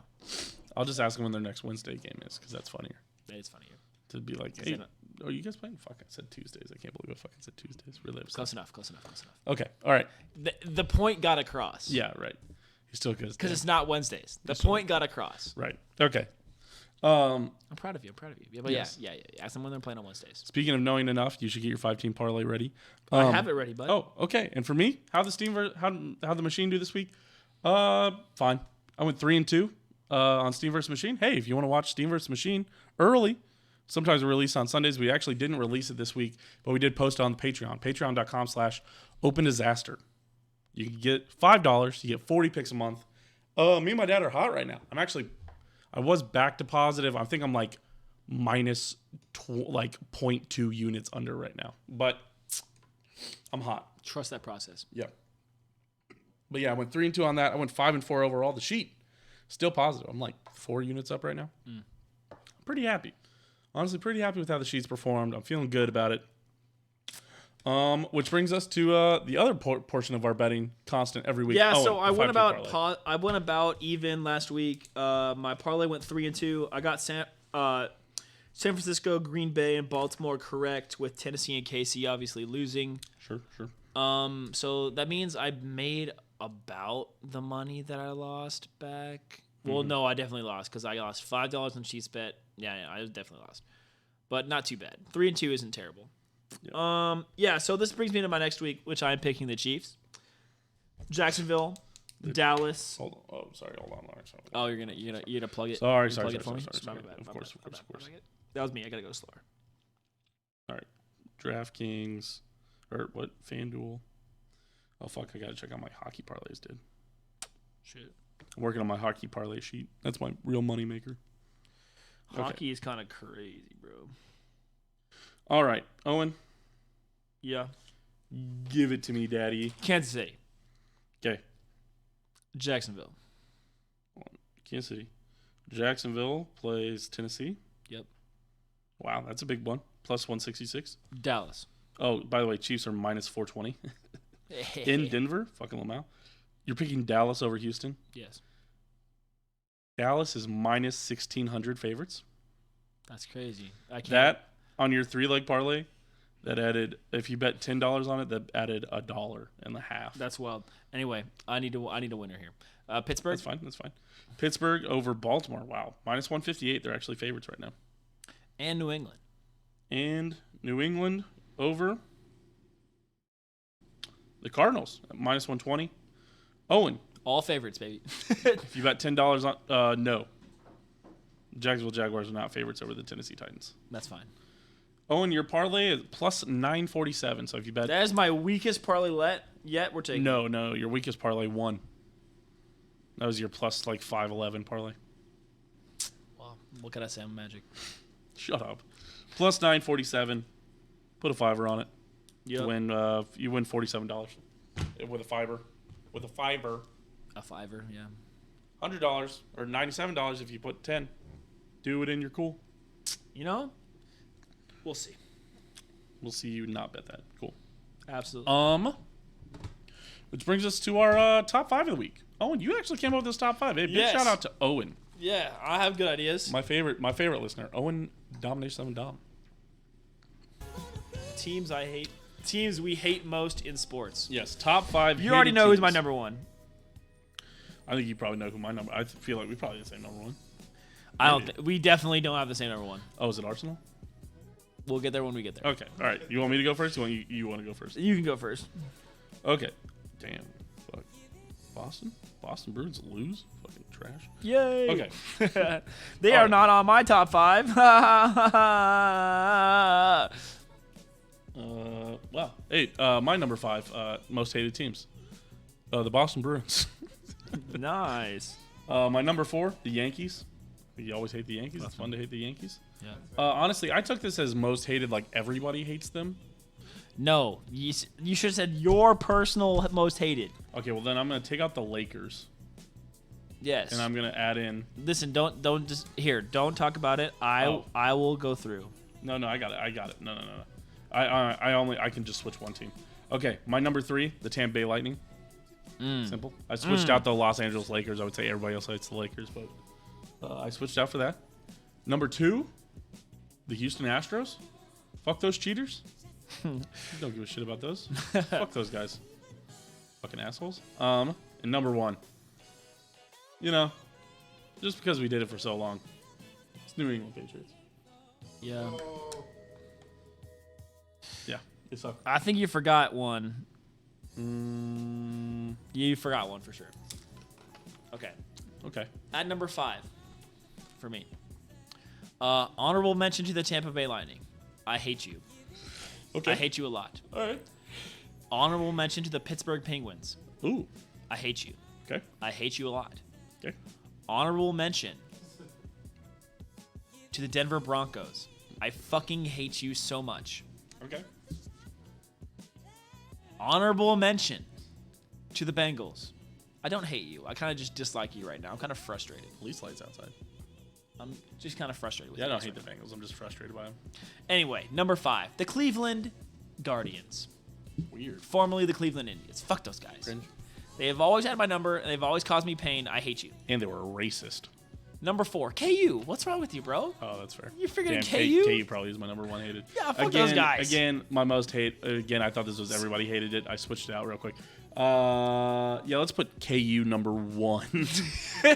I'll just ask them when their next Wednesday game is because that's funnier. It's funnier. To be like, they hey, know. are you guys playing? Fuck, I said Tuesdays. I can't believe I fucking said Tuesdays. Really upset. Close enough. Okay. All right. The point got across. Yeah, right. He still goes Because it's not Wednesdays. The point got across. right. Okay. I'm proud of you. Yeah, but Yes. yeah. Ask them when they're playing on Wednesdays. Speaking of knowing enough, you should get your 5-team parlay ready. I have it ready, bud. Oh, okay. And for me, how the machine do this week? Fine. I went 3-2 on Steam vs Machine. Hey, if you want to watch Steam vs Machine early, sometimes we release on Sundays. We actually didn't release it this week, but we did post it on Patreon. Patreon.com/open disaster. You can get $5. You get 40 picks a month. Me and my dad are hot right now. I was back to positive. I think I'm like minus 0.2 units under right now, but I'm hot. Trust that process. Yeah. But yeah, I went 3-2 on that. I went 5-4 overall. The sheet still positive. I'm like 4 units up right now. I'm pretty happy. Honestly, pretty happy with how the sheet's performed. I'm feeling good about it. Which brings us to the other portion of our betting constant every week. Yeah, Owen, so I the went 5-team parlay. I went about even last week. My parlay went 3-2. I got San Francisco, Green Bay, and Baltimore correct, with Tennessee and KC obviously losing. Sure. So that means I made about the money that I lost back. Well, no, I definitely lost because I lost $5 on Chiefs bet. Yeah, I definitely lost, but not too bad. 3-2 isn't terrible. Yeah. So this brings me to my next week, which I'm picking the Chiefs, Jacksonville, Dallas. Hold on. Oh, sorry. Hold on. Sorry. Oh, you're gonna plug it. Sorry. Plug it for me? Sorry. My bad. Of course. That was me. I gotta go slower. All right. DraftKings or what? FanDuel. Oh fuck! I gotta check out my hockey parlays, dude. Shit. I'm working on my hockey parlay sheet. That's my real money maker. Hockey is kind of crazy, bro. All right, Owen, Yeah. give it to me, daddy. Kansas City, Okay, Jacksonville. Kansas City. Jacksonville plays Tennessee. Yep. Wow, that's a big one. Plus 166. Dallas. Oh, by the way, Chiefs are minus 420 in Denver. Fucking Lamau. You're picking Dallas over Houston. Yes. Dallas is minus 1,600 favorites. That's crazy. I can't. That on your 3-leg parlay, that added, if you bet $10 on it, that added $1.50. That's wild. Anyway, I need a winner here. Pittsburgh. That's fine. Pittsburgh over Baltimore. Wow. Minus 158. They're actually favorites right now. And New England. And New England over the Cardinals at minus 120. Owen, All favorites, baby. if you bet $10 on, no. Jacksonville Jaguars are not favorites over the Tennessee Titans. That's fine. Owen, your parlay is plus 947. So if you bet, That is my weakest parlay yet. We're taking. no, your weakest parlay won. That was your plus like 511 parlay. Well, what can I say? I'm magic. Shut up. Plus 947. Put a $5 on it. Yep. You win $47 with a fiver. With a fiver. A fiver, yeah. $100 or $97 if you put 10. Do it and you're cool. You know, we'll see. We'll see you not bet that. Cool. Absolutely. Which brings us to our top 5 of the week. Owen, you actually came up with this top 5. Hey, big Yes. shout out to Owen, Yeah, I have good ideas. my favorite listener. Owen Domination 7 Dahm. Teams I hate. Teams we hate most in sports. Yes, top 5. You already hated know who's my teams. number one. I think you probably know who my number. I feel like we probably have the same number one. I don't. Maybe. We definitely don't have the same number one. Oh, is it Arsenal? We'll get there when we get there. Okay, all right. You want me to go first? You want to go first? You can go first. Okay. Damn. Fuck. Boston Bruins lose? Fucking trash. Yay. Okay. They All are right. not on my top 5. Well, Hey, my number 5 most hated teams. The Boston Bruins. Nice. My number 4, the Yankees. You always hate the Yankees. It's fun to hate the Yankees. Yeah. Honestly, I took this as most hated, like everybody hates them. No, you should have said your personal most hated. Okay, well then I'm gonna take out the Lakers Yes. and I'm gonna add in. Listen, don't don't talk about it. I will go through. No, I got it. No. I can just switch one team. Okay, my number 3, the Tampa Bay Lightning. Simple. I switched out the Los Angeles Lakers. I would say everybody else hates the Lakers, but I switched out for that. Number 2, the Houston Astros. Fuck those cheaters. Don't give a shit about those. Fuck those guys. Fucking assholes. And number 1, just because we did it for so long, it's New England Patriots. Yeah. Yeah, they suck. I think you forgot one. You forgot one for sure. Okay. At number 5 for me. Honorable mention to the Tampa Bay Lightning. I hate you. Okay. I hate you a lot. All right. Honorable mention to the Pittsburgh Penguins. Ooh. I hate you. Okay. I hate you a lot. Okay. Honorable mention to the Denver Broncos. I fucking hate you so much. Okay. Honorable mention to the Bengals. I don't hate you. I kind of just dislike you right now. I'm kind of frustrated. At least lights outside. I'm just kind of frustrated with Yeah, I you don't guys hate the right Bengals. I'm just frustrated by them. now. Anyway, number 5, the Cleveland Guardians, Weird. formerly the Cleveland Indians. Fuck those guys. Cringe. They have always had my number, and they've always caused me pain. I hate you. And they were racist. Number 4, KU. What's wrong with you, bro? Oh, that's fair. You figured Damn, KU? KU probably is my number 1 hated. Yeah, fuck those guys. Again, my most hate. Again, I thought this was everybody hated it. I switched it out real quick. Yeah, let's put KU number 1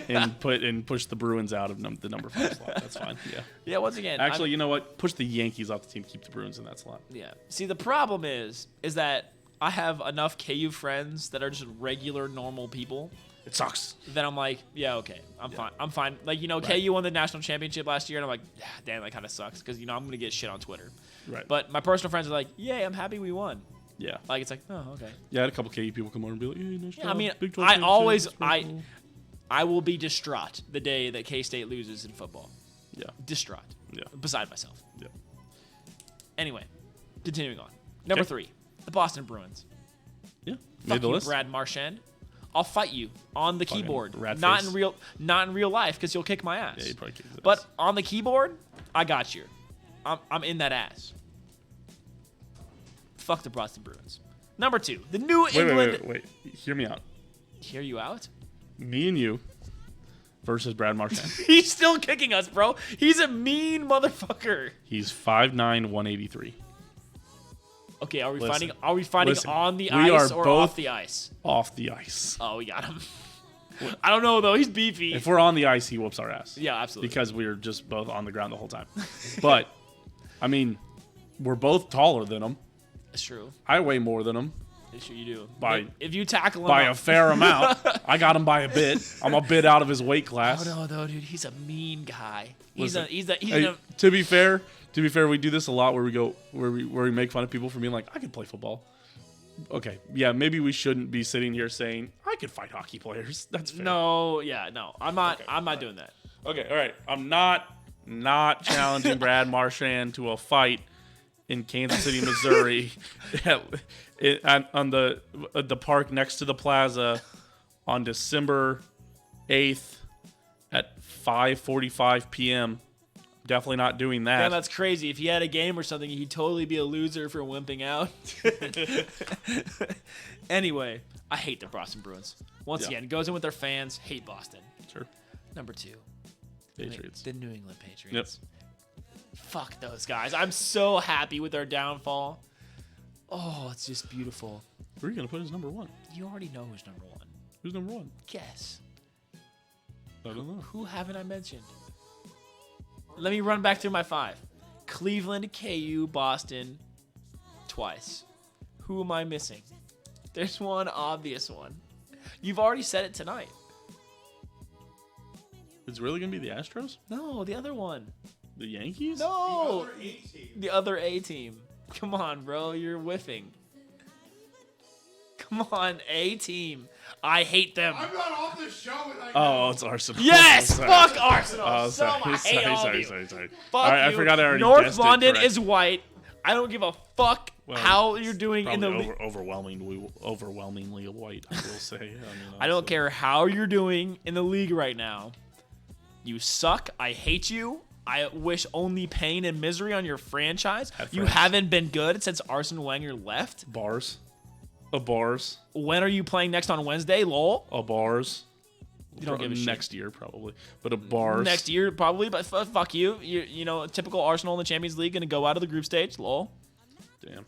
and push the Bruins out of the number 5 slot. That's fine. Yeah. Yeah, once again. Actually, you know what? Push the Yankees off the team. Keep the Bruins in that slot. Yeah. See, the problem is that I have enough KU friends that are just regular, normal people. It sucks. Then I'm like, yeah, okay, I'm fine. I'm fine. Like, KU won the national championship last year, and I'm like, damn, that kind of sucks because I'm gonna get shit on Twitter. Right. But my personal friends are like, yay, I'm happy we won. Yeah. Like, it's like, oh, okay. Yeah, I had a couple KU people come over and be like, "Hey, nice Yeah, job. I mean, Big 12 I championship. always, It's pretty cool." I will be distraught the day that K-State loses in football. Yeah. Distraught. Yeah. Beside myself. Yeah. Anyway, continuing on. Number 3, the Boston Bruins. Yeah. Fuck Made the you, list. Brad Marchand. I'll fight you on the Fucking keyboard. rat Not face. in real life, because you'll kick my ass. Yeah, you probably kicked his But ass. on the keyboard, I got you. I'm in that ass. Fuck the Boston Bruins. Number 2, the New England. Wait. Hear me out. Hear you out? Me and you versus Brad Marchand. He's still kicking us, bro. He's a mean motherfucker. He's 5'9", 183. Okay, are we Listen. fighting Listen. on the We ice are or both- off the ice? Off the ice. Oh, we got him. I don't know though. He's beefy. If we're on the ice, he whoops our ass. Yeah, absolutely. Because we were just both on the ground the whole time. But, I mean, we're both taller than him. It's true. I weigh more than him It's true. You do. By- If you tackle him by up- a fair amount. I got him by a bit. I'm a bit out of his weight class. Oh no, though, dude. He's a mean guy. He's Listen, a Hey, to be fair, we do this a lot where we make fun of people for being like, I could play football. Okay, yeah, maybe we shouldn't be sitting here saying I could fight hockey players. That's fair. no. Yeah, no. I'm not. Okay, I'm not doing that. Okay, all right. I'm not challenging Brad Marchand to a fight in Kansas City, Missouri, on the park next to the plaza on December 8th at 5:45 p.m. Definitely not doing that. Man, that's crazy. If he had a game or something, he'd totally be a loser for wimping out. Anyway, I hate the Boston Bruins. Once Yeah. again, goes in with their fans. Hate Boston. Sure. Number 2, Patriots. the New England Patriots. Fuck those guys. I'm so happy with their downfall. Oh, it's just beautiful. Where are you gonna put his number 1? You already know who's number 1. Who's number 1? Guess. I don't know. Who haven't I mentioned? Let me run back through my 5. Cleveland, KU, Boston, twice. Who am I missing? There's one obvious one. You've already said it tonight. It's really gonna be the Astros? No, the other one. The Yankees? No, Other 8 team. the other A team. Come on, bro, you're whiffing. Come on, A team. I hate them. I'm not off the show and I Oh, it's Arsenal. Yes, Sorry. fuck Arsenal. Oh, so sorry. I hate all of you. Sorry. Fuck All right, you. I forgot I already North guessed it London correct. is white. I don't give a fuck how you're doing in the Probably league. overwhelmingly white, I will say. I don't care how you're doing in the league right now. You suck. I hate you. I wish only pain and misery on your franchise. You haven't been good since Arsene Wenger left. Bars. When are you playing next on Wednesday, lol? A bars. You don't give a shit. Next year, probably. But a bars. Next year, probably, but fuck you. You know, typical Arsenal in the Champions League, going to go out of the group stage, lol. Damn.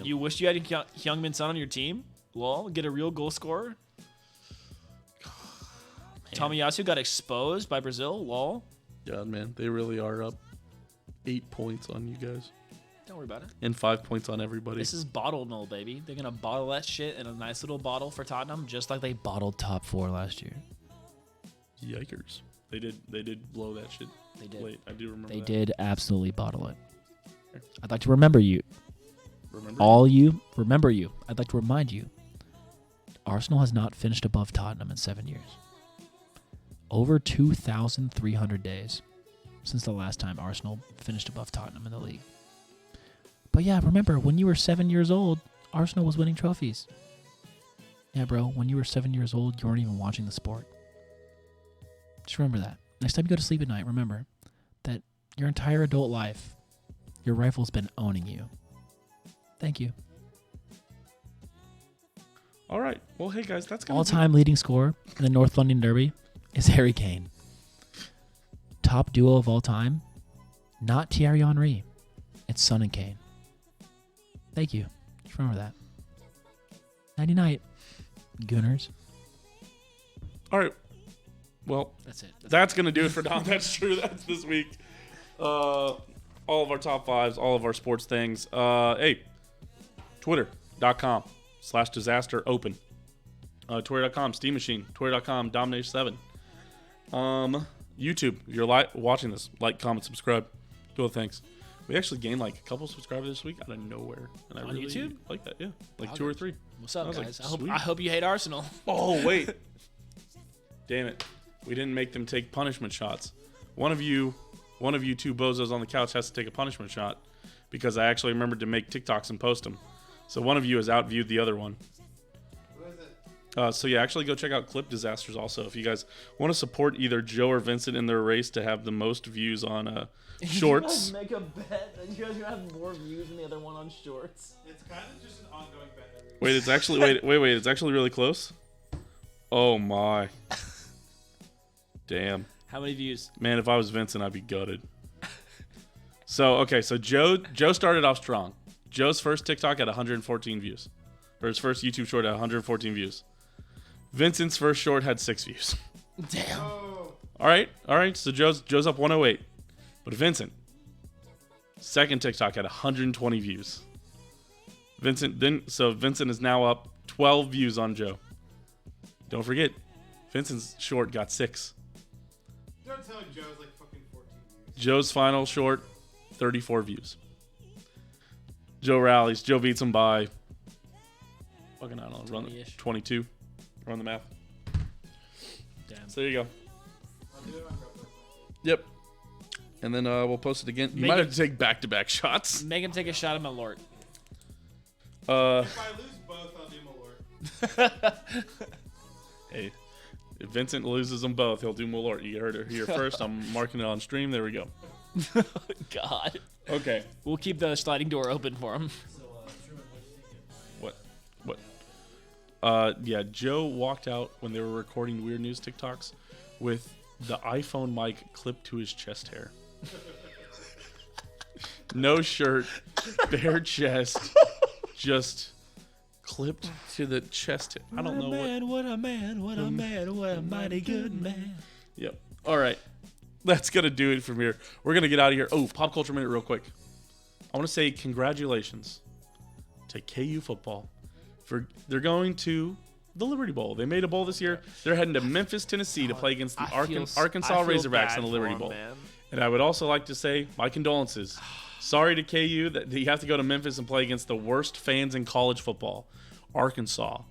You wished you had Heung-min Son on your team, lol. Get a real goal scorer. Tomiyasu got exposed by Brazil, lol. God, man. They really are up 8 points on you guys. Don't worry about it. And 5 points on everybody. This is bottled, no baby. They're gonna bottle that shit in a nice little bottle for Tottenham, just like they bottled top 4 last year. Yikers. They did blow that shit. They did. Late. I do remember They that. did absolutely bottle it. I'd like to remember you. Remember you. I'd like to remind you. Arsenal has not finished above Tottenham in 7 years. Over 2,300 days since the last time Arsenal finished above Tottenham in the league. But yeah, remember, when you were 7 years old, Arsenal was winning trophies. Yeah, bro, when you were 7 years old, you weren't even watching the sport. Just remember that. Next time you go to sleep at night, remember that your entire adult life, your rifle's been owning you. Thank you. All right. Well, hey, guys, that's going to All-time leading scorer in the North London Derby is Harry Kane. Top duo of all time, not Thierry Henry. It's Son and Kane. Thank you. Just remember that. Nighty-night, Gooners. All right. Well, That's it. that's going to do it for Dom. That's true. That's this week. All of our top fives, all of our sports things. Hey, twitter.com/disasteropen. Twitter.com, Steam Machine. Twitter.com, Domination7. YouTube, if you're watching this, like, comment, subscribe. Do all the things. We actually gained like a couple subscribers this week out of nowhere. And I On really YouTube? like that, yeah. Like 2 or 3. What's up, I was like, guys? sweet. I hope you hate Arsenal. Oh, wait. Damn it. We didn't make them take punishment shots. One of you two bozos on the couch has to take a punishment shot because I actually remembered to make TikToks and post them. So one of you has outviewed the other one. So yeah, actually go check out Clip Disasters also. If you guys want to support either Joe or Vincent in their race to have the most views on shorts. You guys make a bet that you guys are gonna have more views than the other one on shorts. It's kind of just an ongoing bet every week. Wait, it's actually wait, it's actually really close. Oh my. Damn. How many views? Man, if I was Vincent, I'd be gutted. So Joe started off strong. Joe's first TikTok had 114 views. Or his first YouTube short had 114 views. Vincent's first short had 6 views. Damn. Oh, All right. So Joe's up 108. But Vincent, second TikTok had 120 views. Vincent is now up 12 views on Joe. Don't forget, Vincent's short got 6. don't tell Joe's like fucking 14 views. Joe's final short, 34 views. Joe rallies. Joe beats him by fucking, I don't know, run 20-ish. 22. Run the math. Damn. So there you go. I'll do it on GoPro. Yep. And then we'll post it again. You Make might it- have to take back-to-back shots. Make him take a shot at my lord. If I lose both, I'll do Malort. Hey, if Vincent loses them both, he'll do Malort. You heard it here first. I'm marking it on stream. There we go. God. Okay. We'll keep the sliding door open for him. What? Yeah, Joe walked out when they were recording Weird News TikToks with the iPhone mic clipped to his chest hair. No shirt, bare chest, just clipped to the chest. I don't know what. What a man, what a man, what a mighty good man. Yep. All right. That's going to do it from here. We're going to get out of here. Oh, Pop Culture Minute real quick. I want to say congratulations to KU football. They're going to the Liberty Bowl. They made a bowl this year. They're heading to Memphis, Tennessee to play against the Arkansas Razorbacks in the Liberty Bowl. And I would also like to say my condolences. Sorry to KU that you have to go to Memphis and play against the worst fans in college football. Arkansas.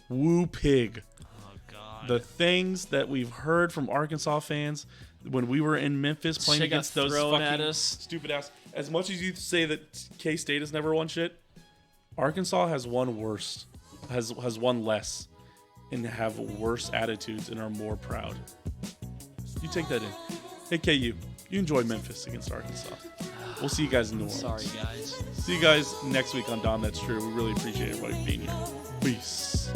Woo pig. Oh God. The things that we've heard from Arkansas fans when we were in Memphis playing Shit got against those thrown fucking at us. stupid ass. As much as you say that K-State has never won shit, Arkansas has won worse, has won less, and have worse attitudes and are more proud. You take that in. Hey KU, you enjoy Memphis against Arkansas. We'll see you guys in New Orleans. Sorry, guys. See you guys next week on Dahm That's True. We really appreciate everybody being here. Peace.